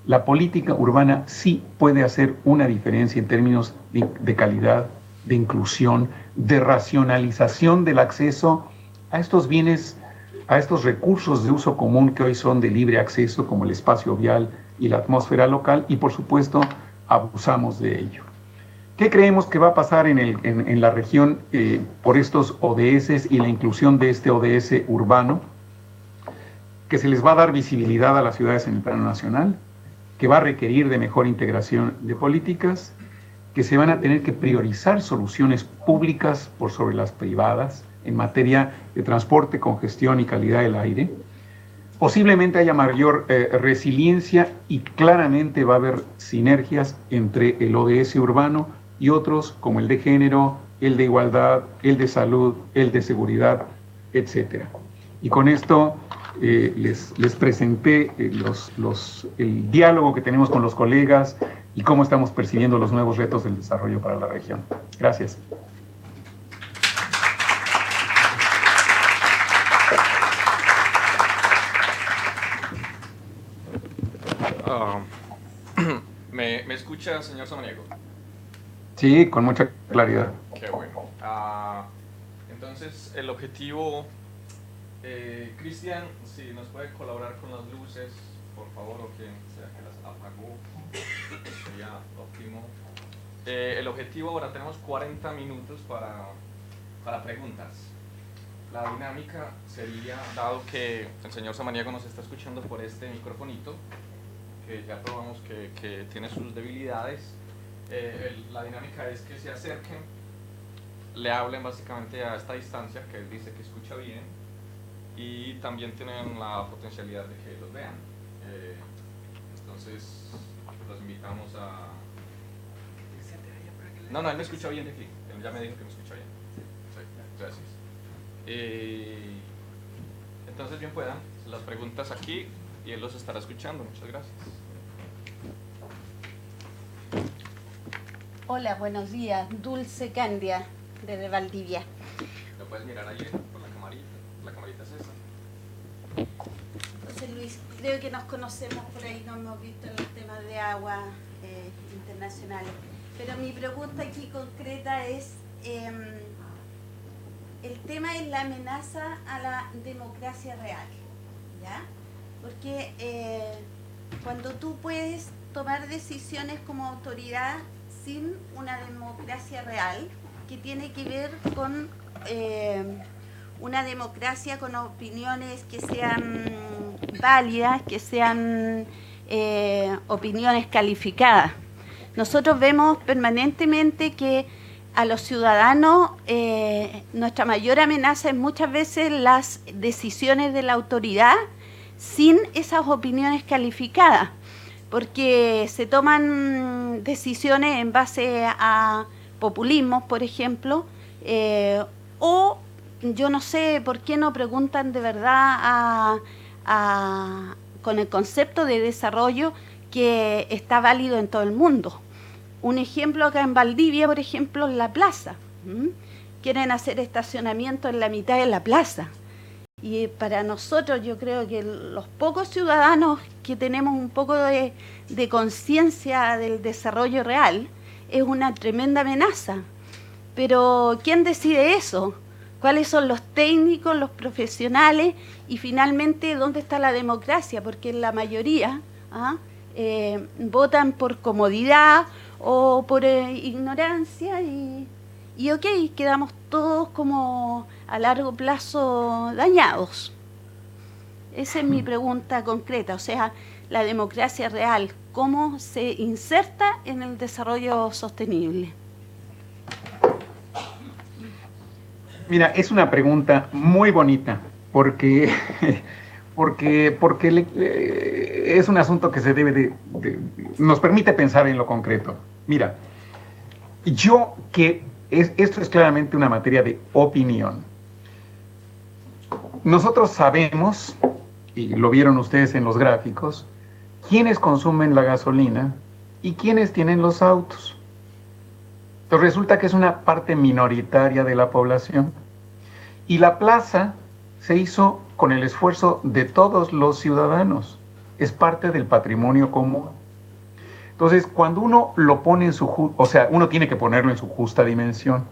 [SPEAKER 2] la política urbana sí puede hacer una diferencia en términos de calidad, de inclusión, de racionalización del acceso a estos bienes, a estos recursos de uso común que hoy son de libre acceso, como el espacio vial y la atmósfera local, y por supuesto abusamos de ello. ¿Qué creemos que va a pasar en la región por estos ODS y la inclusión de este ODS urbano? Que se les va a dar visibilidad a las ciudades en el plano nacional, que va a requerir de mejor integración de políticas, que se van a tener que priorizar soluciones públicas por sobre las privadas en materia de transporte, congestión y calidad del aire. Posiblemente haya mayor resiliencia y claramente va a haber sinergias entre el ODS urbano y otros como el de género, el de igualdad, el de salud, el de seguridad, etc. Y con esto les presenté el diálogo que tenemos con los colegas y cómo estamos percibiendo los nuevos retos del desarrollo para la región. Gracias.
[SPEAKER 1] ¿Me escucha, señor Samaniego?
[SPEAKER 2] Sí, con mucha claridad.
[SPEAKER 1] Qué bueno. Entonces, el objetivo, Cristian, si nos puede colaborar con las luces, por favor, o quien sea que las apagó, sería óptimo. El objetivo, ahora tenemos 40 minutos para preguntas. La dinámica sería, dado que el señor Samaniego nos está escuchando por este microfonito, que ya probamos que tiene sus debilidades, la dinámica es que se acerquen, le hablen básicamente a esta distancia, que él dice que escucha bien, y también tienen la potencialidad de que los vean. Entonces, los invitamos a... No, él me escucha bien de aquí, él ya me dijo que me escucha bien. Sí, gracias. Entonces, bien puedan, las preguntas aquí, y él los estará escuchando. Muchas gracias.
[SPEAKER 4] Hola, buenos días. Dulce Candia, desde Valdivia.
[SPEAKER 1] ¿Lo puedes mirar ahí por la camarita? La camarita es esa.
[SPEAKER 4] José Luis, creo que nos conocemos por ahí, no hemos visto los temas de agua internacionales. Pero mi pregunta aquí concreta es, el tema es la amenaza a la democracia real, ¿ya? Porque cuando tú puedes tomar decisiones como autoridad sin una democracia real, que tiene que ver con una democracia con opiniones que sean válidas, que sean opiniones calificadas. Nosotros vemos permanentemente que a los ciudadanos nuestra mayor amenaza es muchas veces las decisiones de la autoridad sin esas opiniones calificadas, porque se toman decisiones en base a populismos, por ejemplo, o yo no sé por qué no preguntan de verdad con el concepto de desarrollo que está válido en todo el mundo. Un ejemplo acá en Valdivia, por ejemplo, en la plaza. Quieren hacer estacionamiento en la mitad de la plaza. Y para nosotros, yo creo que los pocos ciudadanos que tenemos un poco de conciencia del desarrollo real, es una tremenda amenaza. Pero ¿quién decide eso? ¿Cuáles son los técnicos, los profesionales? Y finalmente, ¿dónde está la democracia? Porque la mayoría votan por comodidad o por ignorancia y ok, quedamos todos como a largo plazo dañados. Esa es mi pregunta concreta, o sea, la democracia real, ¿cómo se inserta en el desarrollo sostenible?
[SPEAKER 2] Mira, es una pregunta muy bonita, porque es un asunto que se debe nos permite pensar en lo concreto. Mira, esto es claramente una materia de opinión. nosotros sabemos, y lo vieron ustedes en los gráficos, quiénes consumen la gasolina y quiénes tienen los autos. Entonces resulta que es una parte minoritaria de la población. Y la plaza se hizo con el esfuerzo de todos los ciudadanos. Es parte del patrimonio común. Entonces, cuando uno lo pone en su... O sea, uno tiene que ponerlo en su justa dimensión.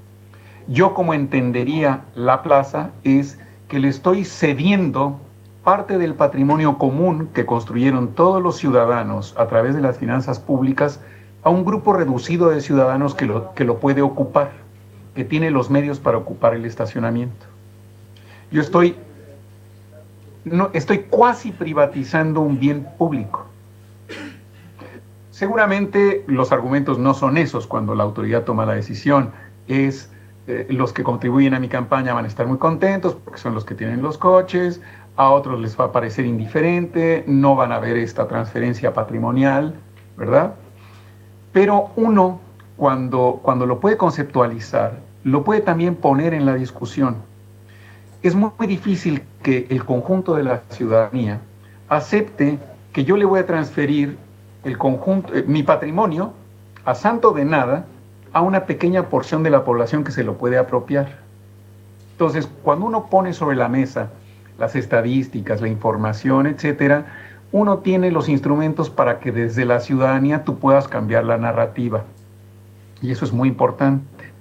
[SPEAKER 2] Yo como entendería la plaza es que le estoy cediendo parte del patrimonio común que construyeron todos los ciudadanos a través de las finanzas públicas a un grupo reducido de ciudadanos que lo puede ocupar, que tiene los medios para ocupar el estacionamiento. Yo estoy cuasi privatizando un bien público. Seguramente los argumentos no son esos cuando la autoridad toma la decisión. Los que contribuyen a mi campaña van a estar muy contentos porque son los que tienen los coches, a otros les va a parecer indiferente, no van a ver esta transferencia patrimonial, ¿verdad? Pero uno, cuando lo puede conceptualizar, lo puede también poner en la discusión. Es muy difícil que el conjunto de la ciudadanía acepte que yo le voy a transferir mi patrimonio a santo de nada a una pequeña porción de la población que se lo puede apropiar. Entonces, cuando uno pone sobre la mesa las estadísticas, la información, etcétera, uno tiene los instrumentos para que desde la ciudadanía tú puedas cambiar la narrativa. Y eso es muy importante.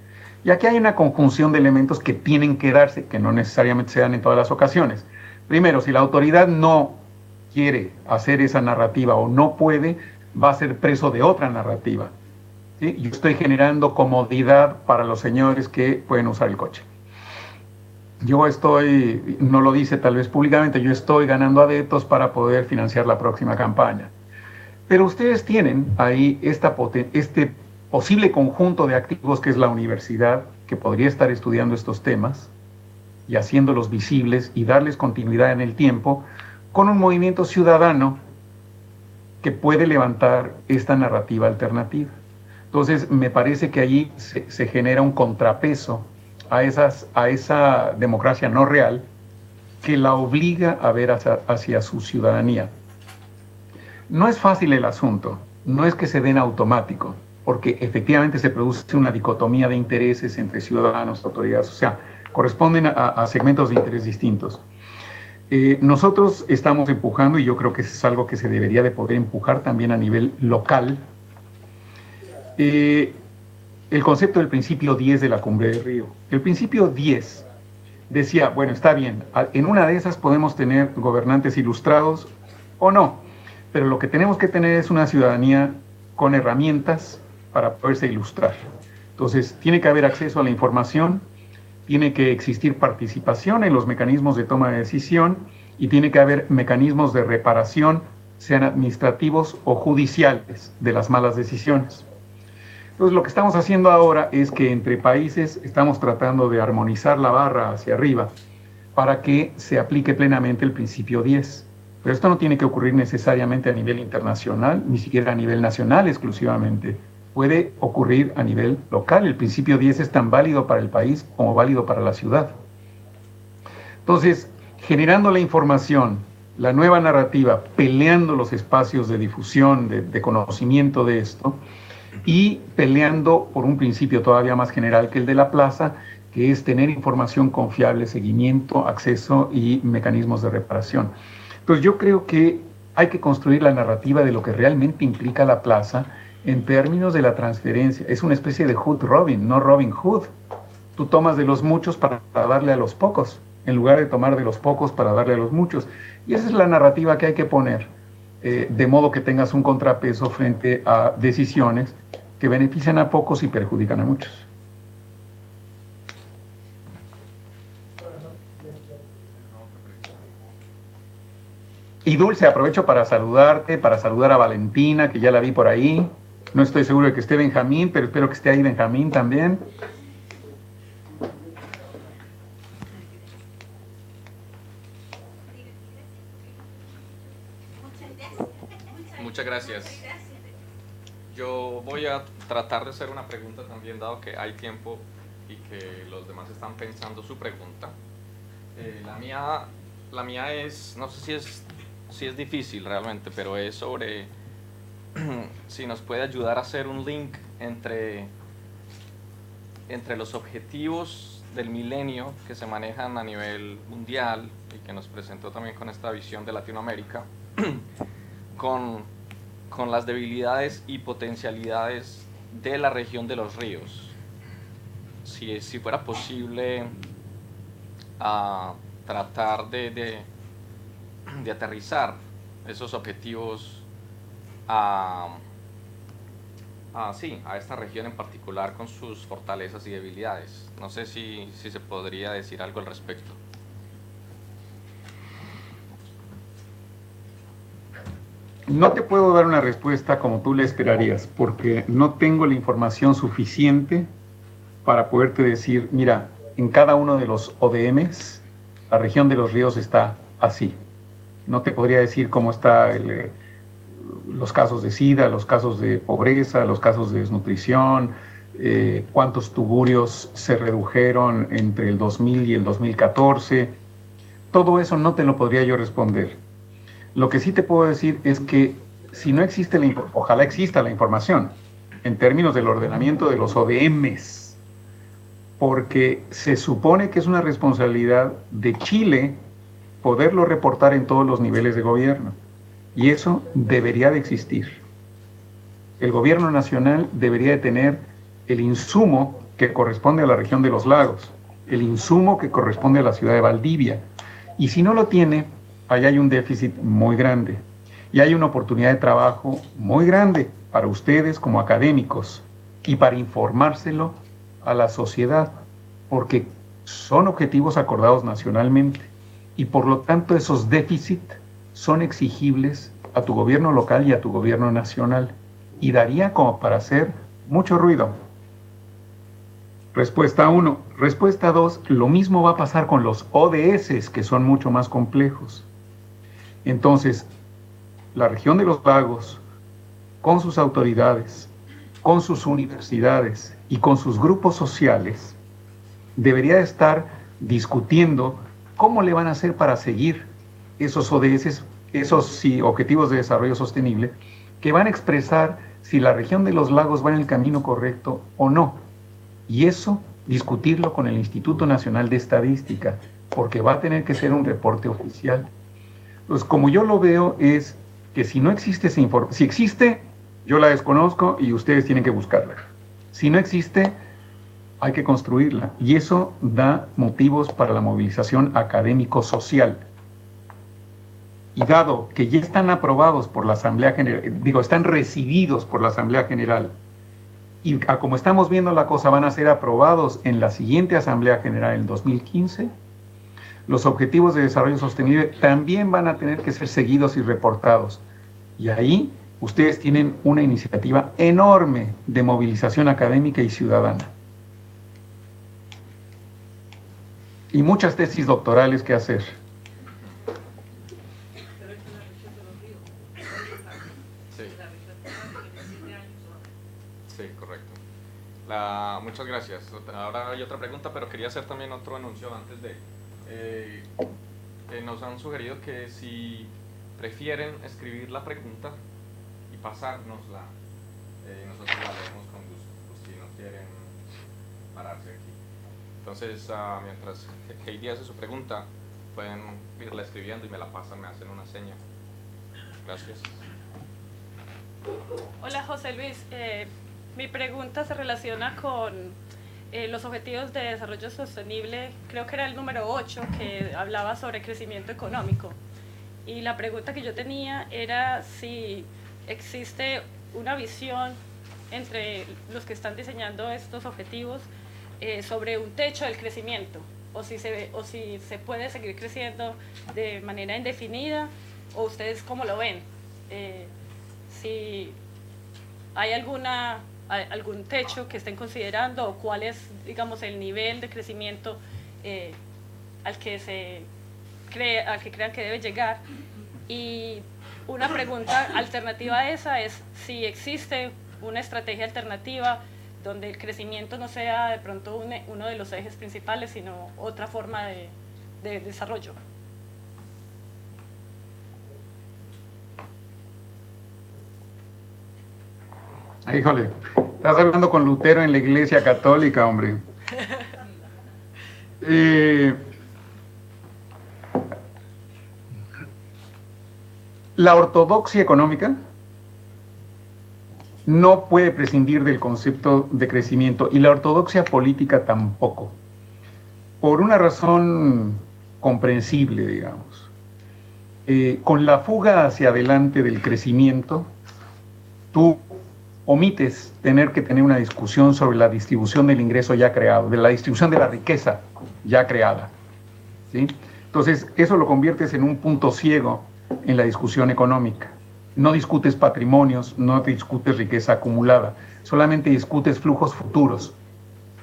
[SPEAKER 2] Y aquí hay una conjunción de elementos que tienen que darse, que no necesariamente se dan en todas las ocasiones. Primero, si la autoridad no quiere hacer esa narrativa o no puede, va a ser preso de otra narrativa. ¿Sí? Yo estoy generando comodidad para los señores que pueden usar el coche. No lo dice tal vez públicamente, yo estoy ganando adeptos para poder financiar la próxima campaña. Pero ustedes tienen ahí este posible conjunto de activos que es la universidad, que podría estar estudiando estos temas y haciéndolos visibles y darles continuidad en el tiempo, con un movimiento ciudadano que puede levantar esta narrativa alternativa. Entonces, me parece que allí se genera un contrapeso a esa democracia no real que la obliga a ver hacia su ciudadanía. No es fácil el asunto, no es que se den automático, porque efectivamente se produce una dicotomía de intereses entre ciudadanos y autoridades, o sea, corresponden a segmentos de interés distintos. Nosotros estamos empujando, y yo creo que eso es algo que se debería de poder empujar también a nivel local, el concepto del principio 10 de la Cumbre del Río. El principio 10 decía, bueno, está bien, en una de esas podemos tener gobernantes ilustrados o no, pero lo que tenemos que tener es una ciudadanía con herramientas para poderse ilustrar. Entonces, tiene que haber acceso a la información, tiene que existir participación en los mecanismos de toma de decisión y tiene que haber mecanismos de reparación, sean administrativos o judiciales, de las malas decisiones. Entonces, lo que estamos haciendo ahora es que entre países estamos tratando de armonizar la barra hacia arriba para que se aplique plenamente el principio 10. Pero esto no tiene que ocurrir necesariamente a nivel internacional, ni siquiera a nivel nacional exclusivamente. Puede ocurrir a nivel local. El principio 10 es tan válido para el país como válido para la ciudad. Entonces, generando la información, la nueva narrativa, peleando los espacios de difusión, de conocimiento de esto, y peleando por un principio todavía más general que el de la plaza, que es tener información confiable, seguimiento, acceso y mecanismos de reparación. Entonces yo creo que hay que construir la narrativa de lo que realmente implica la plaza en términos de la transferencia. Es una especie de Hood Robin, no Robin Hood. Tú tomas de los muchos para darle a los pocos, en lugar de tomar de los pocos para darle a los muchos. Y esa es la narrativa que hay que poner, de modo que tengas un contrapeso frente a decisiones que benefician a pocos y perjudican a muchos. Y Dulce, aprovecho para saludarte, para saludar a Valentina, que ya la vi por ahí. No estoy seguro de que esté Benjamín, pero espero que esté ahí Benjamín también.
[SPEAKER 1] Muchas gracias. Yo voy a tratar de hacer una pregunta también, dado que hay tiempo y que los demás están pensando su pregunta. La mía la mía es, no sé si es difícil realmente, pero es sobre si nos puede ayudar a hacer un link entre los objetivos del milenio que se manejan a nivel mundial y que nos presentó también con esta visión de Latinoamérica, con las debilidades y potencialidades de la región de los ríos. Si fuera posible tratar de aterrizar esos objetivos a esta región en particular con sus fortalezas y debilidades. No sé si se podría decir algo al respecto.
[SPEAKER 2] No te puedo dar una respuesta como tú le esperarías, porque no tengo la información suficiente para poderte decir, mira, en cada uno de los ODMs, la región de los ríos está así. No te podría decir cómo está los casos de SIDA, los casos de pobreza, los casos de desnutrición, cuántos tuburios se redujeron entre el 2000 y el 2014. Todo eso no te lo podría yo responder. Lo que sí te puedo decir es que si no existe ojalá exista la información en términos del ordenamiento de los ODMs, porque se supone que es una responsabilidad de Chile poderlo reportar en todos los niveles de gobierno. Y eso debería de existir. El gobierno nacional debería de tener el insumo que corresponde a la región de los lagos, el insumo que corresponde a la ciudad de Valdivia. Y si no lo tiene, allá hay un déficit muy grande. Y hay una oportunidad de trabajo muy grande para ustedes como académicos y para informárselo a la sociedad, porque son objetivos acordados nacionalmente y por lo tanto esos déficits son exigibles a tu gobierno local y a tu gobierno nacional y daría como para hacer mucho ruido. Respuesta 1. Respuesta 2, lo mismo va a pasar con los ODS, que son mucho más complejos. Entonces, la región de los lagos, con sus autoridades, con sus universidades y con sus grupos sociales, debería estar discutiendo cómo le van a hacer para seguir esos ODS, esos objetivos de desarrollo sostenible, que van a expresar si la región de los lagos va en el camino correcto o no. Y eso, discutirlo con el Instituto Nacional de Estadística, porque va a tener que ser un reporte oficial. Pues como yo lo veo es que si no existe esa información, si existe, yo la desconozco y ustedes tienen que buscarla. Si no existe, hay que construirla. Y eso da motivos para la movilización académico-social. Y dado que ya están aprobados por la Asamblea General, están recibidos por la Asamblea General, y como estamos viendo la cosa, van a ser aprobados en la siguiente Asamblea General en 2015, los objetivos de desarrollo sostenible también van a tener que ser seguidos y reportados. Y ahí ustedes tienen una iniciativa enorme de movilización académica y ciudadana. Y muchas tesis doctorales que hacer.
[SPEAKER 1] Sí, correcto. Muchas gracias. Ahora hay otra pregunta, pero quería hacer también otro anuncio antes de... nos han sugerido que si prefieren escribir la pregunta y pasárnosla, nosotros la leemos con gusto, pues si no quieren pararse aquí. Entonces, mientras Heidi hace su pregunta, pueden irla escribiendo y me la pasan, me hacen una seña. Gracias.
[SPEAKER 5] Hola José Luis, mi pregunta se relaciona con los objetivos de desarrollo sostenible, creo que era el número 8, que hablaba sobre crecimiento económico. Y la pregunta que yo tenía era si existe una visión entre los que están diseñando estos objetivos sobre un techo del crecimiento, o si se puede seguir creciendo de manera indefinida, o ustedes cómo lo ven. Si hay algún techo que estén considerando, o cuál es, digamos, el nivel de crecimiento al que crean que debe llegar. Y una pregunta alternativa a esa es si existe una estrategia alternativa donde el crecimiento no sea de pronto uno de los ejes principales, sino otra forma de desarrollo.
[SPEAKER 2] Híjole, estás hablando con Lutero en la Iglesia Católica, hombre. La ortodoxia económica no puede prescindir del concepto de crecimiento y la ortodoxia política tampoco, por una razón comprensible, digamos. Con la fuga hacia adelante del crecimiento, tú omites tener que tener una discusión sobre la distribución del ingreso ya creado, de la distribución de la riqueza ya creada, ¿sí? Entonces, eso lo conviertes en un punto ciego en la discusión económica. No discutes patrimonios, no discutes riqueza acumulada, solamente discutes flujos futuros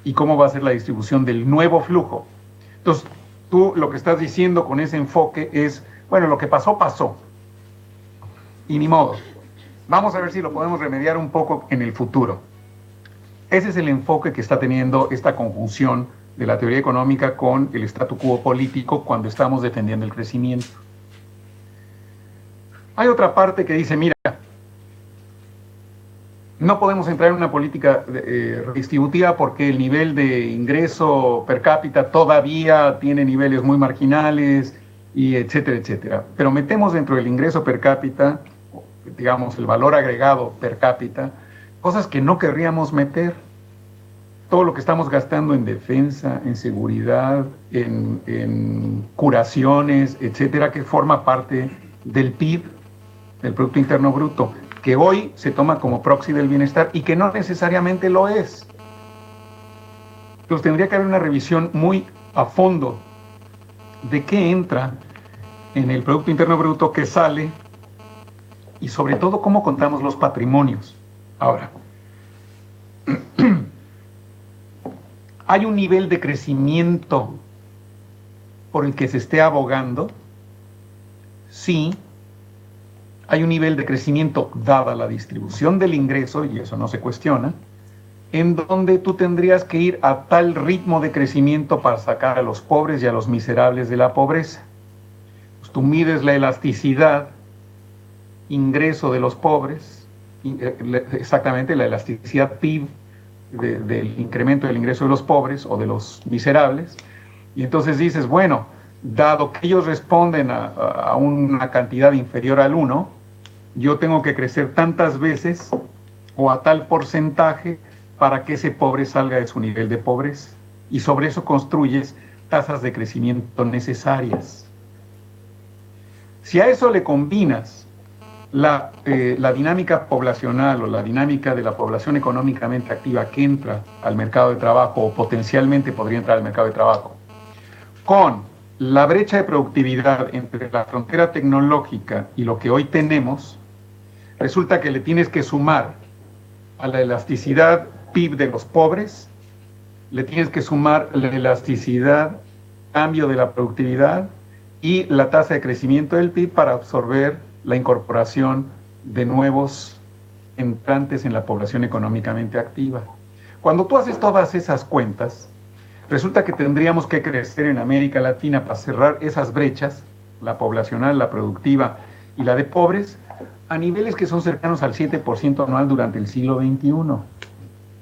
[SPEAKER 2] y cómo va a ser la distribución del nuevo flujo. Entonces, tú lo que estás diciendo con ese enfoque es, bueno, lo que pasó, pasó. Y ni modo. Vamos a ver si lo podemos remediar un poco en el futuro. Ese es el enfoque que está teniendo esta conjunción de la teoría económica con el statu quo político cuando estamos defendiendo el crecimiento. Hay otra parte que dice, mira, no podemos entrar en una política redistributiva porque el nivel de ingreso per cápita todavía tiene niveles muy marginales, y etcétera, etcétera. Pero metemos dentro del ingreso per cápita, digamos, el valor agregado per cápita, cosas que no querríamos meter. Todo lo que estamos gastando en defensa, en seguridad, en curaciones, etcétera, que forma parte del PIB, del Producto Interno Bruto, que hoy se toma como proxy del bienestar y que no necesariamente lo es. Entonces tendría que haber una revisión muy a fondo de qué entra en el Producto Interno Bruto, qué sale, y sobre todo cómo contamos los patrimonios. Ahora, ¿hay un nivel de crecimiento por el que se esté abogando? Sí. Hay un nivel de crecimiento dada la distribución del ingreso, y eso no se cuestiona, en donde tú tendrías que ir a tal ritmo de crecimiento para sacar a los pobres y a los miserables de la pobreza. Pues tú mides la elasticidad, ingreso de los pobres, exactamente la elasticidad PIB del incremento del ingreso de los pobres o de los miserables, y entonces dices, bueno, dado que ellos responden a una cantidad inferior al 1, yo tengo que crecer tantas veces o a tal porcentaje para que ese pobre salga de su nivel de pobreza. Y sobre eso construyes tasas de crecimiento necesarias. Si a eso le combinas la dinámica poblacional o la dinámica de la población económicamente activa que entra al mercado de trabajo o potencialmente podría entrar al mercado de trabajo, con la brecha de productividad entre la frontera tecnológica y lo que hoy tenemos, resulta que le tienes que sumar a la elasticidad PIB de los pobres, le tienes que sumar la elasticidad, cambio de la productividad y la tasa de crecimiento del PIB para absorber la incorporación de nuevos entrantes en la población económicamente activa. Cuando tú haces todas esas cuentas, resulta que tendríamos que crecer en América Latina para cerrar esas brechas, la poblacional, la productiva y la de pobres, a niveles que son cercanos al 7% anual durante el siglo XXI.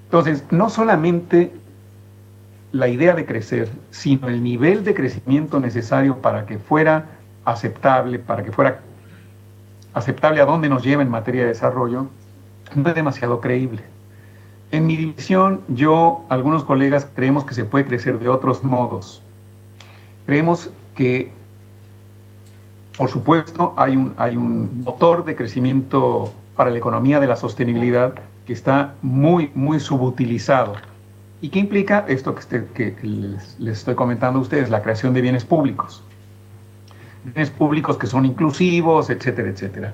[SPEAKER 2] Entonces, no solamente la idea de crecer, sino el nivel de crecimiento necesario para que fuera aceptable, a dónde nos lleva en materia de desarrollo, no es demasiado creíble. En mi división, algunos colegas creemos que se puede crecer de otros modos. Creemos que, por supuesto, hay un motor de crecimiento para la economía de la sostenibilidad que está muy, muy subutilizado. ¿Y qué implica esto que les estoy comentando a ustedes? La creación de bienes públicos. Bienes públicos que son inclusivos, etcétera, etcétera.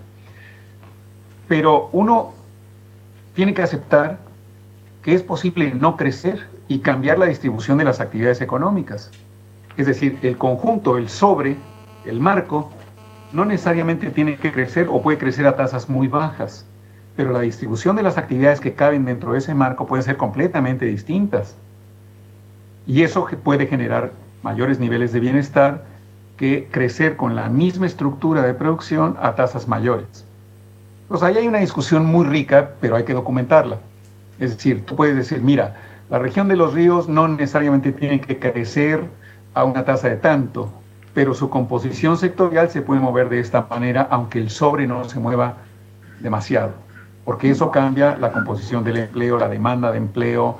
[SPEAKER 2] Pero uno tiene que aceptar que es posible no crecer y cambiar la distribución de las actividades económicas. Es decir, el conjunto, el marco, no necesariamente tiene que crecer o puede crecer a tasas muy bajas, pero la distribución de las actividades que caben dentro de ese marco puede ser completamente distintas. Y eso puede generar mayores niveles de bienestar que crecer con la misma estructura de producción a tasas mayores. Pues ahí hay una discusión muy rica, pero hay que documentarla. Es decir, tú puedes decir, mira, la región de los ríos no necesariamente tiene que crecer a una tasa de tanto, pero su composición sectorial se puede mover de esta manera, aunque el sobre no se mueva demasiado, porque eso cambia la composición del empleo, la demanda de empleo,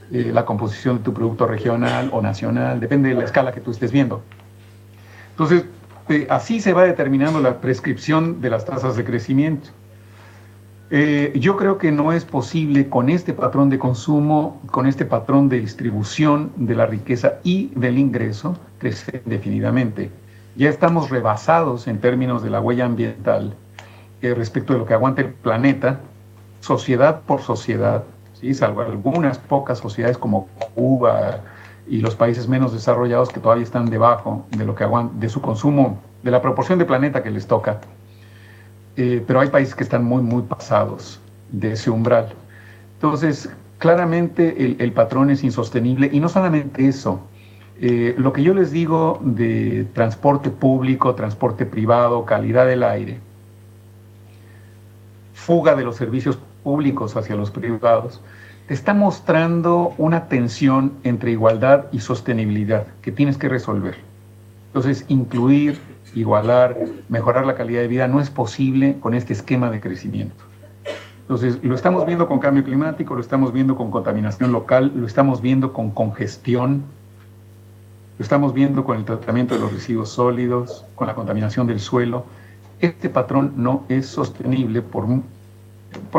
[SPEAKER 2] la composición de tu producto regional o nacional, depende de la escala que tú estés viendo. Entonces, así se va determinando la prescripción de las tasas de crecimiento. Yo creo que no es posible con este patrón de consumo, con este patrón de distribución de la riqueza y del ingreso, crecer indefinidamente. Ya estamos rebasados en términos de la huella ambiental respecto de lo que aguanta el planeta, sociedad por sociedad, ¿sí? Salvo algunas pocas sociedades como Cuba y los países menos desarrollados que todavía están debajo de lo que aguanta, de su consumo, de la proporción de planeta que les toca. Pero hay países que están muy, muy pasados de ese umbral. Entonces, claramente el patrón es insostenible y no solamente eso. Lo que yo les digo de transporte público, transporte privado, calidad del aire, fuga de los servicios públicos hacia los privados, te está mostrando una tensión entre igualdad y sostenibilidad que tienes que resolver. Entonces, incluir, igualar, mejorar la calidad de vida no es posible con este esquema de crecimiento. Entonces, lo estamos viendo con cambio climático, lo estamos viendo con contaminación local, lo estamos viendo con congestión, lo estamos viendo con el tratamiento de los residuos sólidos, con la contaminación del suelo. Este patrón no es sostenible por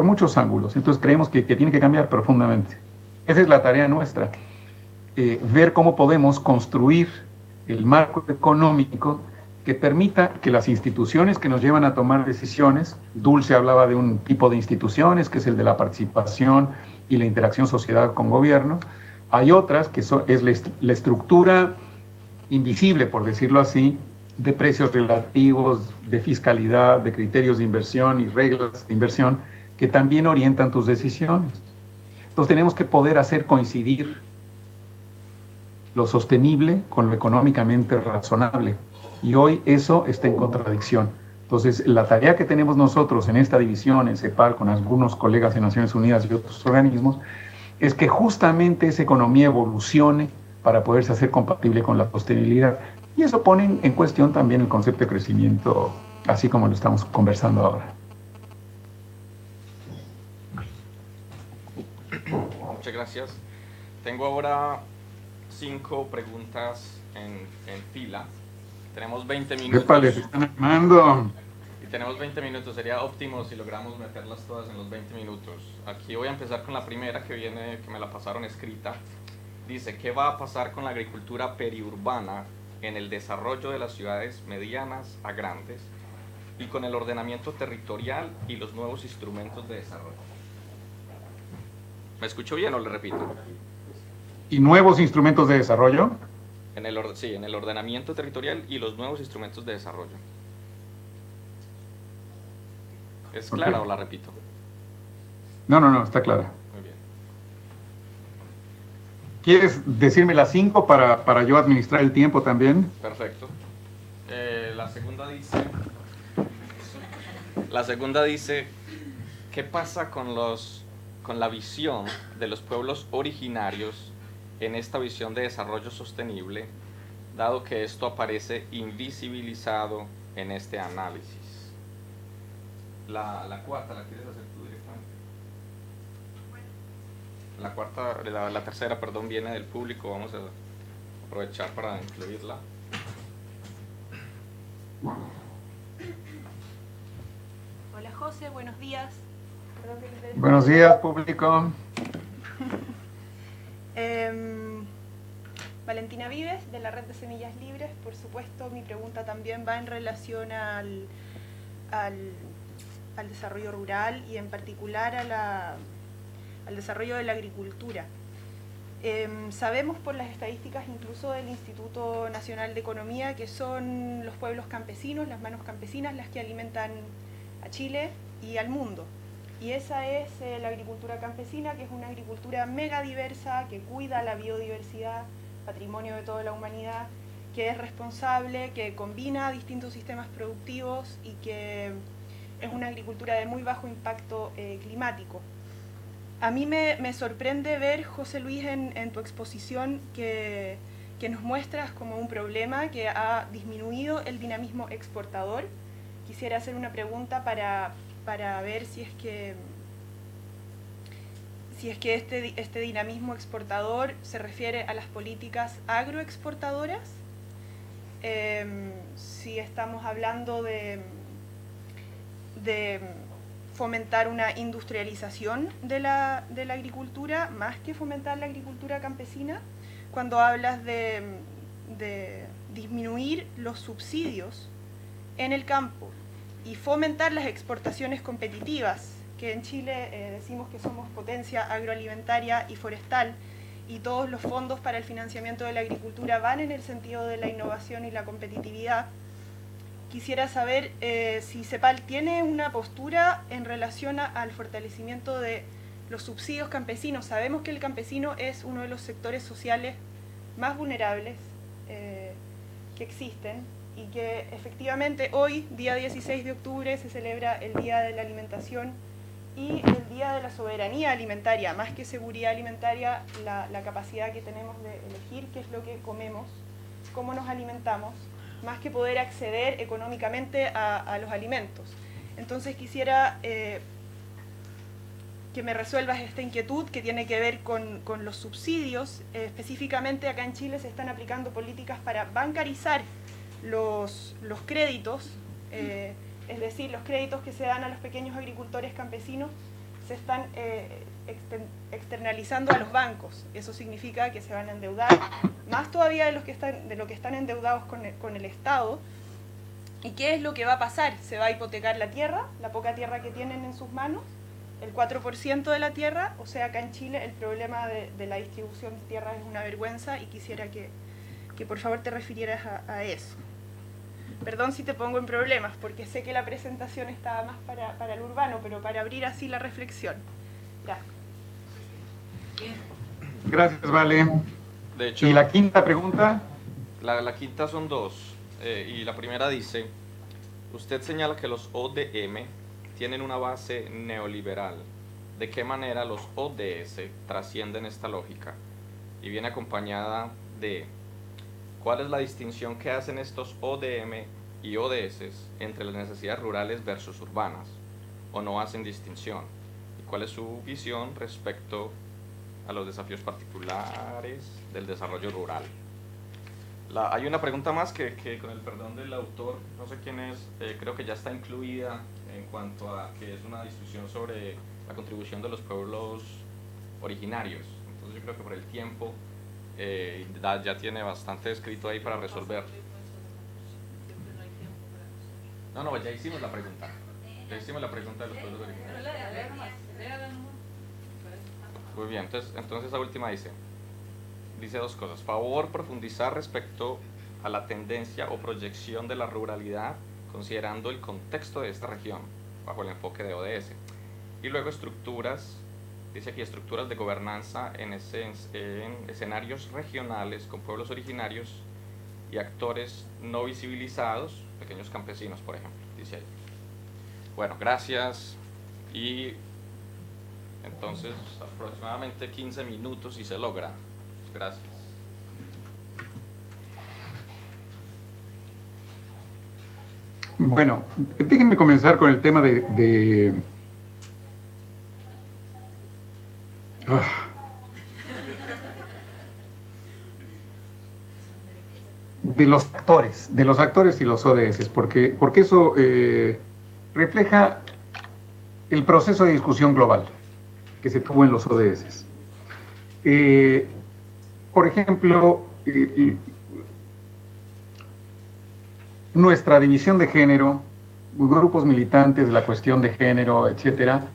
[SPEAKER 2] muchos ángulos. Entonces, creemos que tiene que cambiar profundamente. Esa es la tarea nuestra, ver cómo podemos construir el marco económico que permita que las instituciones que nos llevan a tomar decisiones, Dulce hablaba de un tipo de instituciones, que es el de la participación y la interacción sociedad con gobierno, hay otras que es la estructura invisible, por decirlo así, de precios relativos, de fiscalidad, de criterios de inversión y reglas de inversión, que también orientan tus decisiones. Entonces tenemos que poder hacer coincidir lo sostenible con lo económicamente razonable. Y hoy eso está en contradicción. Entonces, la tarea que tenemos nosotros en esta división, en CEPAL, con algunos colegas en Naciones Unidas y otros organismos, es que justamente esa economía evolucione para poderse hacer compatible con la sostenibilidad. Y eso pone en cuestión también el concepto de crecimiento, así como lo estamos conversando ahora.
[SPEAKER 1] Muchas gracias. Tengo ahora 5 preguntas en fila. Tenemos 20 minutos.
[SPEAKER 2] ¡Epa, les están animando!
[SPEAKER 1] Y tenemos 20 minutos. Sería óptimo si logramos meterlas todas en los 20 minutos. Aquí voy a empezar con la primera que me la pasaron escrita. Dice, ¿qué va a pasar con la agricultura periurbana en el desarrollo de las ciudades medianas a grandes y con el ordenamiento territorial y los nuevos instrumentos de desarrollo? ¿Me escucho bien o le repito?
[SPEAKER 2] ¿Y nuevos instrumentos de desarrollo?
[SPEAKER 1] Sí, en el ordenamiento territorial y los nuevos instrumentos de desarrollo. ¿Es clara o la repito?
[SPEAKER 2] No, está clara.
[SPEAKER 1] Muy bien.
[SPEAKER 2] ¿Quieres decirme las 5 para yo administrar el tiempo también?
[SPEAKER 1] Perfecto. La segunda dice, ¿qué pasa con la visión de los pueblos originarios en esta visión de desarrollo sostenible, dado que esto aparece invisibilizado en este análisis? La cuarta, ¿la quieres hacer tú directamente? La cuarta, la tercera, perdón, viene del público, vamos a aprovechar para incluirla.
[SPEAKER 6] Hola José, buenos días.
[SPEAKER 2] Buenos días, público.
[SPEAKER 6] Valentina Vives, de la Red de Semillas Libres. Por supuesto, mi pregunta también va en relación al desarrollo rural y en particular al desarrollo de la agricultura. Sabemos por las estadísticas incluso del Instituto Nacional de Economía que son los pueblos campesinos, las manos campesinas, las que alimentan a Chile y al mundo. Y esa es la agricultura campesina, que es una agricultura mega diversa, que cuida la biodiversidad, patrimonio de toda la humanidad, que es responsable, que combina distintos sistemas productivos y que es una agricultura de muy bajo impacto climático. A mí me sorprende ver, José Luis, en tu exposición que nos muestras como un problema que ha disminuido el dinamismo exportador. Quisiera hacer una pregunta para ver si es que este dinamismo exportador se refiere a las políticas agroexportadoras, si estamos hablando de fomentar una industrialización de la agricultura, más que fomentar la agricultura campesina, cuando hablas de disminuir los subsidios en el campo y fomentar las exportaciones competitivas, que en Chile decimos que somos potencia agroalimentaria y forestal, y todos los fondos para el financiamiento de la agricultura van en el sentido de la innovación y la competitividad. Quisiera saber si CEPAL tiene una postura en relación al fortalecimiento de los subsidios campesinos. Sabemos que el campesino es uno de los sectores sociales más vulnerables que existen, y que efectivamente hoy, día 16 de octubre, se celebra el Día de la Alimentación y el Día de la Soberanía Alimentaria. Más que seguridad alimentaria, la capacidad que tenemos de elegir qué es lo que comemos, cómo nos alimentamos, más que poder acceder económicamente a los alimentos. Entonces quisiera que me resuelvas esta inquietud que tiene que ver con los subsidios. Específicamente acá en Chile se están aplicando políticas para bancarizar los créditos, es decir, los créditos que se dan a los pequeños agricultores campesinos se están externalizando a los bancos. Eso significa que se van a endeudar más todavía de lo que están endeudados con el Estado. ¿Y qué es lo que va a pasar? Se va a hipotecar la tierra, la poca tierra que tienen en sus manos, el 4% de la tierra. O sea, acá en Chile el problema de la distribución de tierra es una vergüenza, y quisiera que por favor te refirieras a eso. Perdón si te pongo en problemas, porque sé que la presentación estaba más para el urbano, pero para abrir así la reflexión. Gracias.
[SPEAKER 2] Gracias, Vale.
[SPEAKER 1] De hecho,
[SPEAKER 2] ¿Y la quinta pregunta?
[SPEAKER 1] la quinta son dos, y la primera dice, usted señala que los ODM tienen una base neoliberal. ¿De qué manera los ODS trascienden esta lógica? Y viene acompañada de, ¿cuál es la distinción que hacen estos ODM y ODS entre las necesidades rurales versus urbanas? ¿O no hacen distinción? ¿Y cuál es su visión respecto a los desafíos particulares del desarrollo rural? Hay una pregunta más que con el perdón del autor, no sé quién es, creo que ya está incluida en cuanto a que es una discusión sobre la contribución de los pueblos originarios. Entonces yo creo que por el tiempo ya tiene bastante escrito ahí para resolver. No, ya hicimos la pregunta. Ya hicimos la pregunta de los pueblos originarios. Muy bien, entonces esa última dice dos cosas. Favor profundizar respecto a la tendencia o proyección de la ruralidad considerando el contexto de esta región bajo el enfoque de ODS. Y luego estructuras, dice aquí estructuras de gobernanza en escenarios regionales con pueblos originarios y actores no visibilizados, pequeños campesinos, por ejemplo, dice ahí. Bueno, gracias. Y entonces aproximadamente 15 minutos y se logra. Gracias.
[SPEAKER 2] Bueno, déjenme comenzar con el tema de los actores y los ODS, porque eso refleja el proceso de discusión global que se tuvo en los ODS. Por ejemplo, nuestra división de género, grupos militantes de la cuestión de género, etcétera,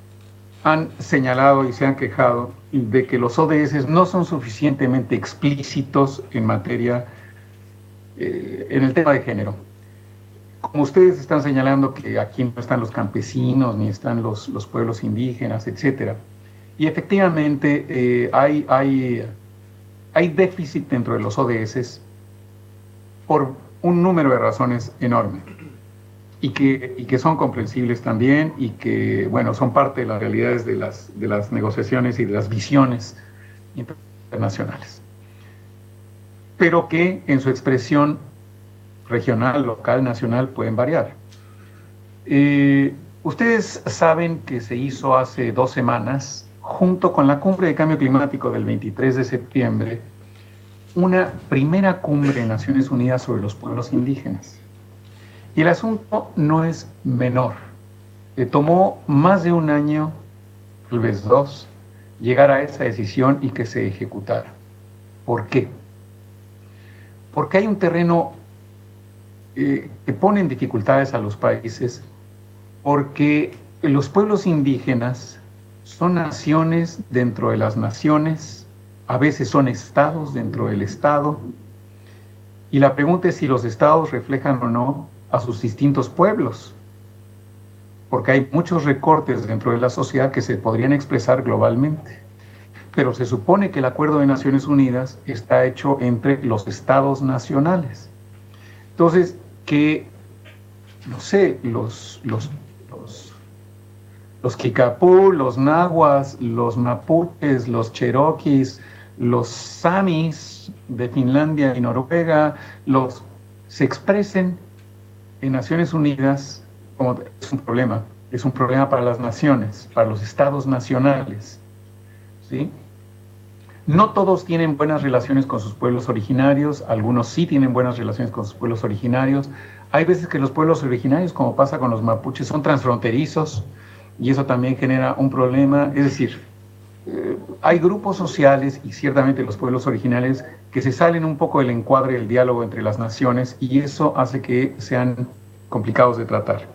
[SPEAKER 2] han señalado y se han quejado de que los ODS no son suficientemente explícitos en materia, en el tema de género. Como ustedes están señalando que aquí no están los campesinos, ni están los pueblos indígenas, etcétera. Y efectivamente hay déficit dentro de los ODS por un número de razones enorme. y que son comprensibles también y que, bueno, son parte de las realidades de las negociaciones y de las visiones internacionales, pero que en su expresión regional, local, nacional pueden variar. Ustedes saben que se hizo hace 2 semanas, junto con la cumbre de cambio climático del 23 de septiembre, una primera cumbre de Naciones Unidas sobre los pueblos indígenas. Y el asunto no es menor. Tomó más de 1 año, tal vez 2, llegar a esa decisión y que se ejecutara. ¿Por qué? Porque hay un terreno que pone en dificultades a los países, porque los pueblos indígenas son naciones dentro de las naciones, a veces son estados dentro del estado, y la pregunta es si los estados reflejan o no a sus distintos pueblos, porque hay muchos recortes dentro de la sociedad que se podrían expresar globalmente, pero se supone que el Acuerdo de Naciones Unidas está hecho entre los estados nacionales. Entonces, que, no sé, los Kickapoo, los Nahuas, los Mapuches, los Cherokees, los Samis de Finlandia y Noruega, se expresen en Naciones Unidas como es un problema para las naciones, para los estados nacionales, ¿sí? No todos tienen buenas relaciones con sus pueblos originarios, algunos sí tienen buenas relaciones con sus pueblos originarios. Hay veces que los pueblos originarios, como pasa con los mapuches, son transfronterizos y eso también genera un problema. Es decir, hay grupos sociales y ciertamente los pueblos originales que se salen un poco del encuadre del diálogo entre las naciones y eso hace que sean complicados de tratar.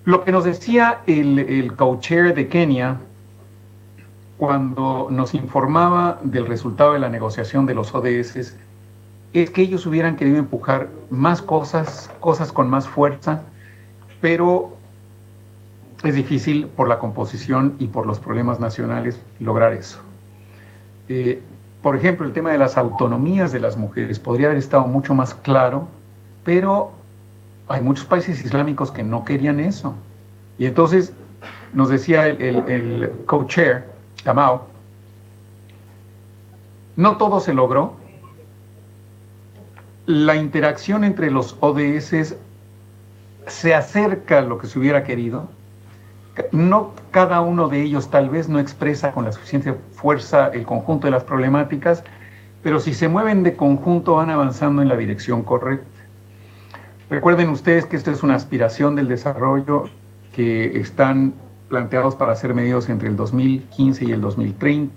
[SPEAKER 2] Lo que nos decía el co-chair de Kenia cuando nos informaba del resultado de la negociación de los ODS es que ellos hubieran querido empujar más cosas con más fuerza, pero es difícil por la composición y por los problemas nacionales lograr eso. Por ejemplo, el tema de las autonomías de las mujeres podría haber estado mucho más claro, pero hay muchos países islámicos que no querían eso. Y entonces nos decía el co-chair, Kamau, no todo se logró. La interacción entre los ODS se acerca a lo que se hubiera querido. No cada uno de ellos tal vez no expresa con la suficiente fuerza el conjunto de las problemáticas, pero si se mueven de conjunto van avanzando en la dirección correcta. Recuerden ustedes que esto es una aspiración del desarrollo que están planteados para ser medidos entre el 2015 y el 2030,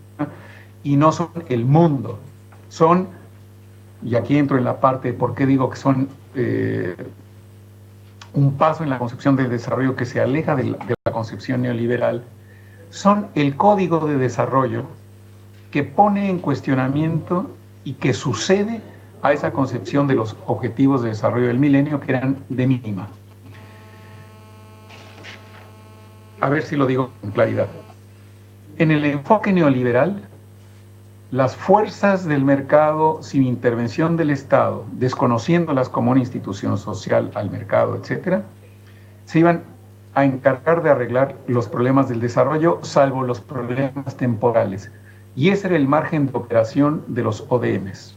[SPEAKER 2] y no son el mundo, son, y aquí entro en la parte de por qué digo que son un paso en la concepción del desarrollo que se aleja de la concepción neoliberal, son el código de desarrollo que pone en cuestionamiento y que sucede a esa concepción de los objetivos de desarrollo del milenio que eran de mínima. A ver si lo digo con claridad. En el enfoque neoliberal, las fuerzas del mercado sin intervención del Estado, desconociéndolas como una institución social al mercado, etc., se iban a encargar de arreglar los problemas del desarrollo, salvo los problemas temporales. Y ese era el margen de operación de los ODMs.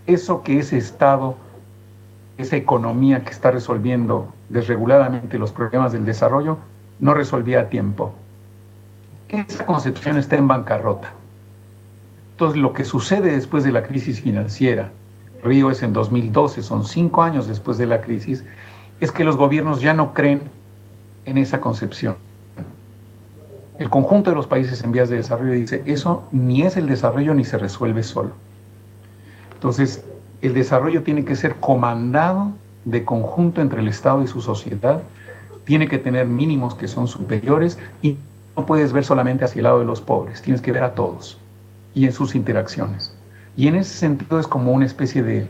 [SPEAKER 2] Eso que ese Estado, esa economía que está resolviendo desreguladamente los problemas del desarrollo, no resolvía a tiempo. Esa concepción está en bancarrota. Entonces, lo que sucede después de la crisis financiera, Río es en 2012, son 5 años después de la crisis, es que los gobiernos ya no creen en esa concepción. El conjunto de los países en vías de desarrollo dice, eso ni es el desarrollo ni se resuelve solo. Entonces, el desarrollo tiene que ser comandado de conjunto entre el Estado y su sociedad, tiene que tener mínimos que son superiores y no puedes ver solamente hacia el lado de los pobres, tienes que ver a todos y en sus interacciones. Y en ese sentido es como una especie de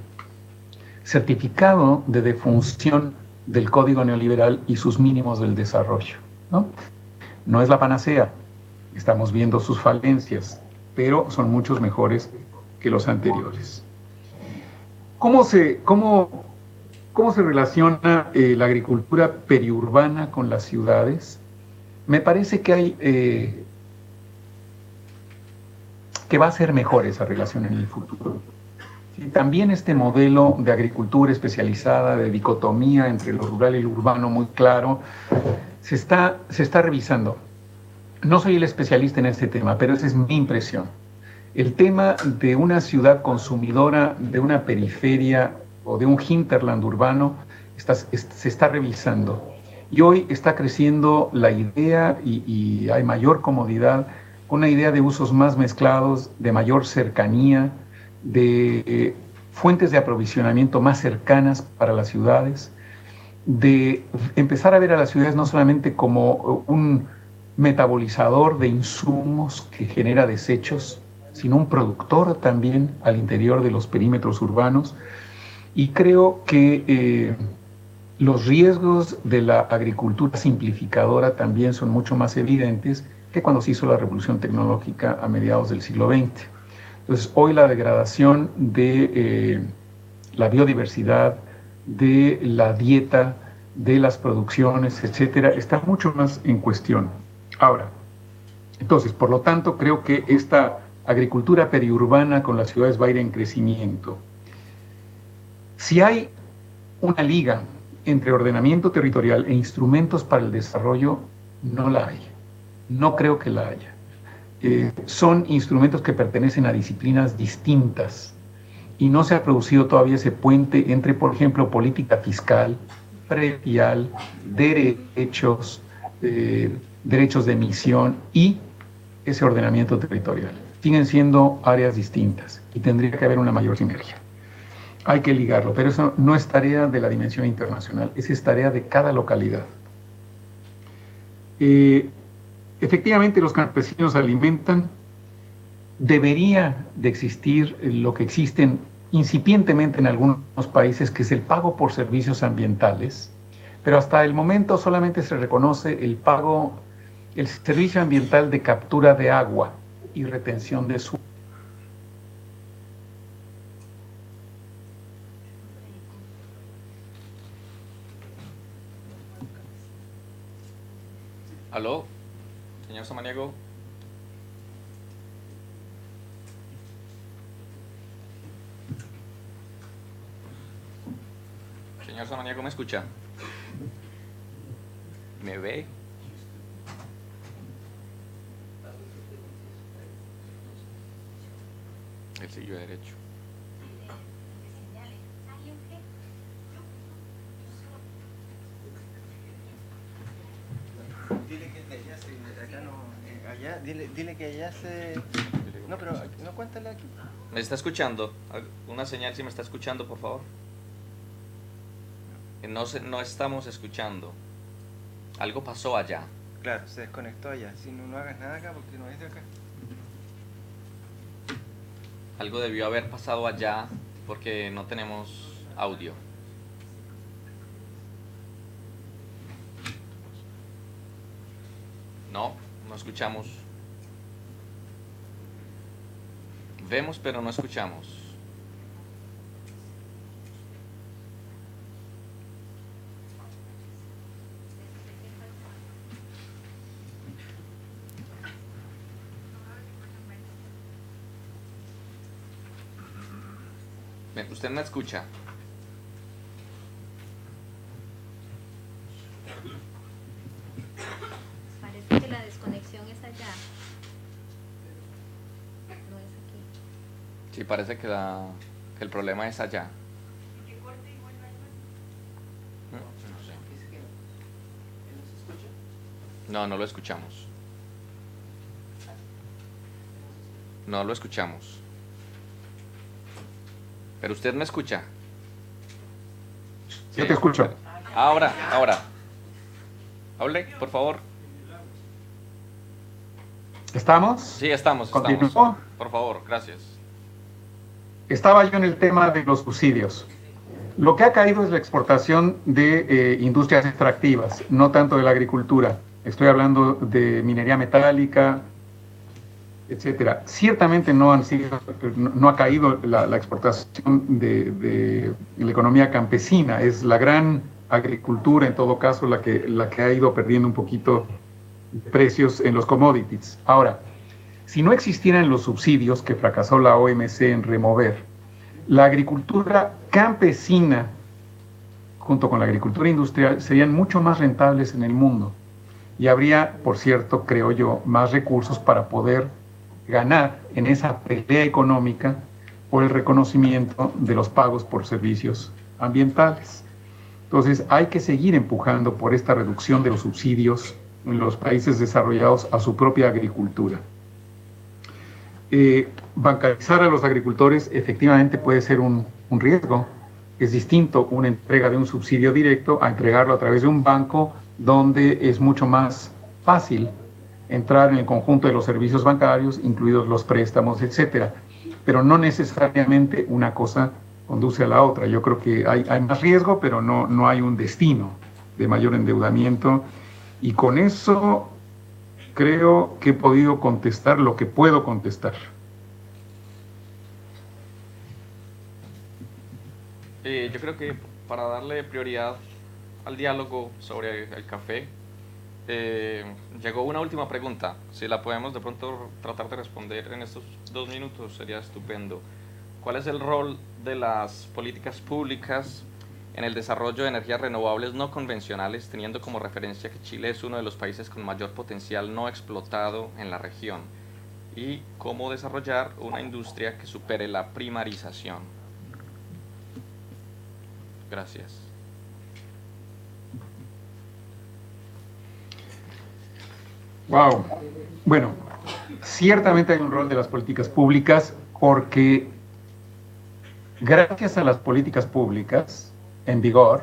[SPEAKER 2] certificado de defunción del código neoliberal y sus mínimos del desarrollo, ¿no? No es la panacea, estamos viendo sus falencias, pero son muchos mejores que los anteriores. ¿Cómo ¿Cómo se relaciona la agricultura periurbana con las ciudades? Me parece que hay que va a ser mejor esa relación en el futuro. Sí, también este modelo de agricultura especializada, de dicotomía entre lo rural y lo urbano muy claro, se está revisando. No soy el especialista en este tema, pero esa es mi impresión. El tema de una ciudad consumidora, de una periferia o de un hinterland urbano, se está revisando. Y hoy está creciendo la idea y hay mayor comodidad, una idea de usos más mezclados, de mayor cercanía, de fuentes de aprovisionamiento más cercanas para las ciudades, de empezar a ver a las ciudades no solamente como un metabolizador de insumos que genera desechos, sino un productor también al interior de los perímetros urbanos. Y creo que los riesgos de la agricultura simplificadora también son mucho más evidentes que cuando se hizo la revolución tecnológica a mediados del siglo XX. Entonces, hoy la degradación de la biodiversidad, de la dieta, de las producciones, etcétera, está mucho más en cuestión. Ahora, entonces, por lo tanto, creo que esta agricultura periurbana con las ciudades va a ir en crecimiento. Si hay una liga entre ordenamiento territorial e instrumentos para el desarrollo, no la hay. No creo que la haya. Son instrumentos que pertenecen a disciplinas distintas y no se ha producido todavía ese puente entre, por ejemplo, política fiscal, predial, derechos, derechos de emisión y ese ordenamiento territorial. Siguen siendo áreas distintas y tendría que haber una mayor sinergia. Hay que ligarlo, pero eso no es tarea de la dimensión internacional, esa es tarea de cada localidad. Efectivamente, los campesinos se alimentan. Debería de existir lo que existen incipientemente en algunos países, que es el pago por servicios ambientales, pero hasta el momento solamente se reconoce el servicio ambiental de captura de agua y retención de suelo.
[SPEAKER 1] ¿Aló? Señor Samaniego. Señor Samaniego, ¿me escucha? ¿Me ve? Él siguió derecho.
[SPEAKER 7] Dile que allá se, acá no, allá, dile que allá se... No, pero no, cuéntale aquí.
[SPEAKER 1] ¿Me está escuchando? Una señal si me está escuchando, por favor. No estamos escuchando. Algo pasó allá.
[SPEAKER 7] Claro, se desconectó allá. Si no hagas nada acá, porque no es de acá.
[SPEAKER 1] Algo debió haber pasado allá porque no tenemos audio. No escuchamos. Vemos, pero no escuchamos. ¿Usted me escucha?
[SPEAKER 8] Parece que la desconexión es allá. No es aquí.
[SPEAKER 1] Sí, parece que el problema es allá. No sé. No lo escuchamos. No lo escuchamos. ¿Pero usted me escucha?
[SPEAKER 2] Sí, yo te escucho.
[SPEAKER 1] Ahora. Hable, por favor.
[SPEAKER 2] ¿Estamos?
[SPEAKER 1] Sí, estamos.
[SPEAKER 2] ¿Continúo?
[SPEAKER 1] Por favor, gracias.
[SPEAKER 2] Estaba yo en el tema de los subsidios. Lo que ha caído es la exportación de industrias extractivas, no tanto de la agricultura. Estoy hablando de minería metálica, etcétera. Ciertamente no ha caído la exportación de la economía campesina, es la gran agricultura en todo caso la que ha ido perdiendo un poquito de precios en los commodities. Ahora, si no existieran los subsidios que fracasó la OMC en remover, la agricultura campesina junto con la agricultura industrial serían mucho más rentables en el mundo y habría, por cierto, creo yo, más recursos para poder ganar en esa pelea económica por el reconocimiento de los pagos por servicios ambientales. Entonces hay que seguir empujando por esta reducción de los subsidios en los países desarrollados a su propia agricultura. Bancarizar a los agricultores efectivamente puede ser un riesgo. Es distinto una entrega de un subsidio directo a entregarlo a través de un banco donde es mucho más fácil entrar en el conjunto de los servicios bancarios, incluidos los préstamos, etcétera. Pero no necesariamente una cosa conduce a la otra. Yo creo que hay más riesgo, pero no hay un destino de mayor endeudamiento. Y con eso creo que he podido contestar lo que puedo contestar.
[SPEAKER 1] Yo creo que para darle prioridad al diálogo sobre el café, llegó una última pregunta. Si la podemos de pronto tratar de responder en estos 2 minutos, sería estupendo. ¿Cuál es el rol de las políticas públicas en el desarrollo de energías renovables no convencionales, teniendo como referencia que Chile es uno de los países con mayor potencial no explotado en la región? ¿Y cómo desarrollar una industria que supere la primarización? Gracias.
[SPEAKER 2] Wow. Bueno, ciertamente hay un rol de las políticas públicas porque gracias a las políticas públicas en vigor,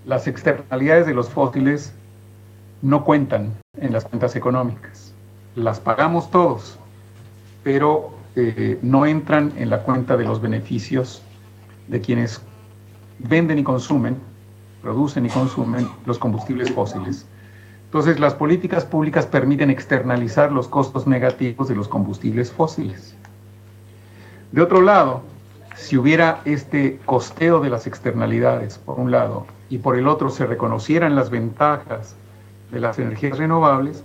[SPEAKER 2] las externalidades de los fósiles no cuentan en las cuentas económicas. Las pagamos todos, pero no entran en la cuenta de los beneficios de quienes venden y consumen, producen y consumen los combustibles fósiles. Entonces, las políticas públicas permiten externalizar los costos negativos de los combustibles fósiles. De otro lado, si hubiera este costeo de las externalidades, por un lado, y por el otro se reconocieran las ventajas de las energías renovables,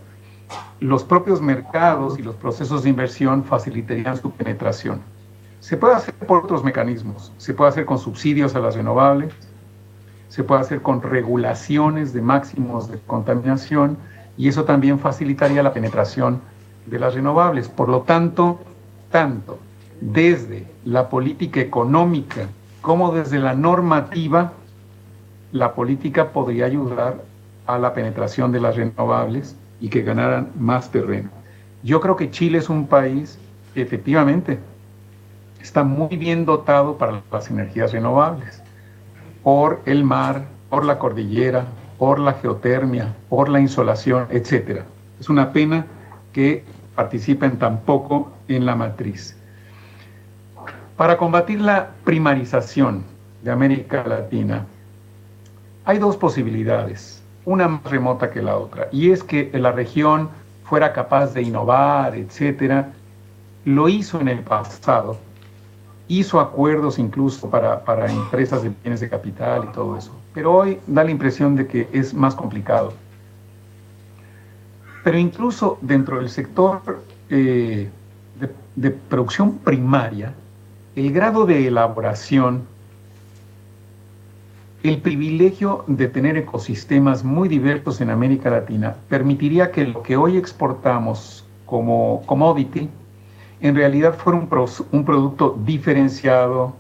[SPEAKER 2] los propios mercados y los procesos de inversión facilitarían su penetración. Se puede hacer por otros mecanismos, se puede hacer con subsidios a las renovables, se puede hacer con regulaciones de máximos de contaminación y eso también facilitaría la penetración de las renovables. Por lo tanto, tanto desde la política económica como desde la normativa, la política podría ayudar a la penetración de las renovables y que ganaran más terreno. Yo creo que Chile es un país que efectivamente está muy bien dotado para las energías renovables, por el mar, por la cordillera, por la geotermia, por la insolación, etc. Es una pena que participen tan poco en la matriz. Para combatir la primarización de América Latina, hay 2 posibilidades, una más remota que la otra, y es que la región fuera capaz de innovar, etc. Lo hizo en el pasado, hizo acuerdos incluso para empresas de bienes de capital y todo eso. Pero hoy da la impresión de que es más complicado. Pero incluso dentro del sector de producción primaria, el grado de elaboración, el privilegio de tener ecosistemas muy diversos en América Latina permitiría que lo que hoy exportamos como commodity en realidad fuera un producto diferenciado,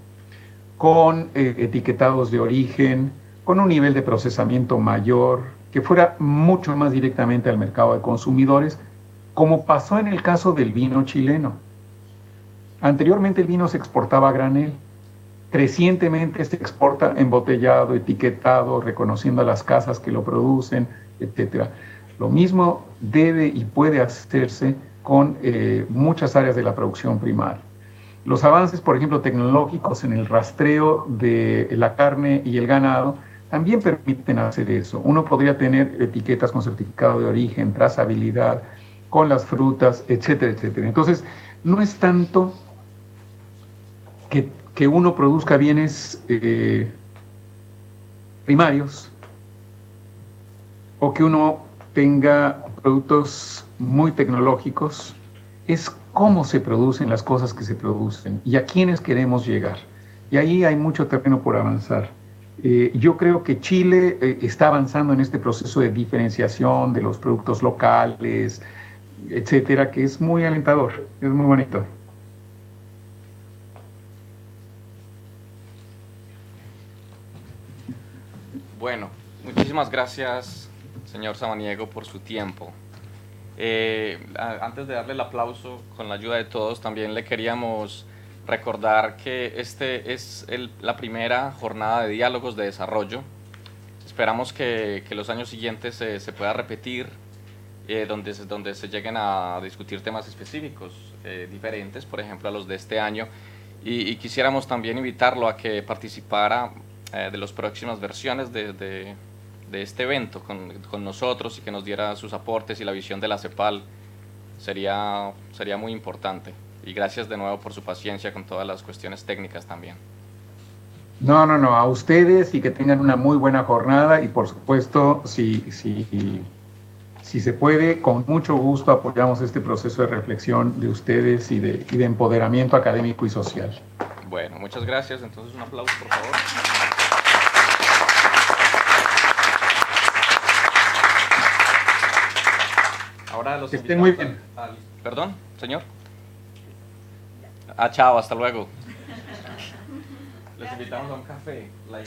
[SPEAKER 2] con etiquetados de origen, con un nivel de procesamiento mayor, que fuera mucho más directamente al mercado de consumidores, como pasó en el caso del vino chileno. Anteriormente el vino se exportaba a granel, crecientemente se exporta embotellado, etiquetado, reconociendo a las casas que lo producen, etc. Lo mismo debe y puede hacerse con muchas áreas de la producción primaria. Los avances, por ejemplo, tecnológicos en el rastreo de la carne y el ganado también permiten hacer eso. Uno podría tener etiquetas con certificado de origen, trazabilidad, con las frutas, etcétera, etcétera. Entonces, no es tanto que uno produzca bienes primarios o que uno tenga productos muy tecnológicos, es cómo se producen las cosas que se producen y a quiénes queremos llegar. Y ahí hay mucho terreno por avanzar. Yo creo que Chile está avanzando en este proceso de diferenciación de los productos locales, etcétera, que es muy alentador, es muy bonito.
[SPEAKER 1] Bueno, muchísimas gracias, señor Samaniego, por su tiempo. Antes de darle el aplauso, con la ayuda de todos, también le queríamos recordar que este es la primera jornada de diálogos de desarrollo. Esperamos que los años siguientes se pueda repetir, donde se lleguen a discutir temas específicos, diferentes, por ejemplo, a los de este año. Y quisiéramos también invitarlo a que participara de las próximas versiones de este evento con nosotros y que nos diera sus aportes y la visión de la CEPAL. Sería muy importante. Y gracias de nuevo por su paciencia con todas las cuestiones técnicas también.
[SPEAKER 2] No, a ustedes y que tengan una muy buena jornada y por supuesto, si se puede, con mucho gusto apoyamos este proceso de reflexión de ustedes y de empoderamiento académico y social.
[SPEAKER 1] Bueno, muchas gracias. Entonces un aplauso, por favor. Ahora los
[SPEAKER 2] que estén muy bien.
[SPEAKER 1] Perdón, señor. Chao, hasta luego. Les invitamos a un café. La idea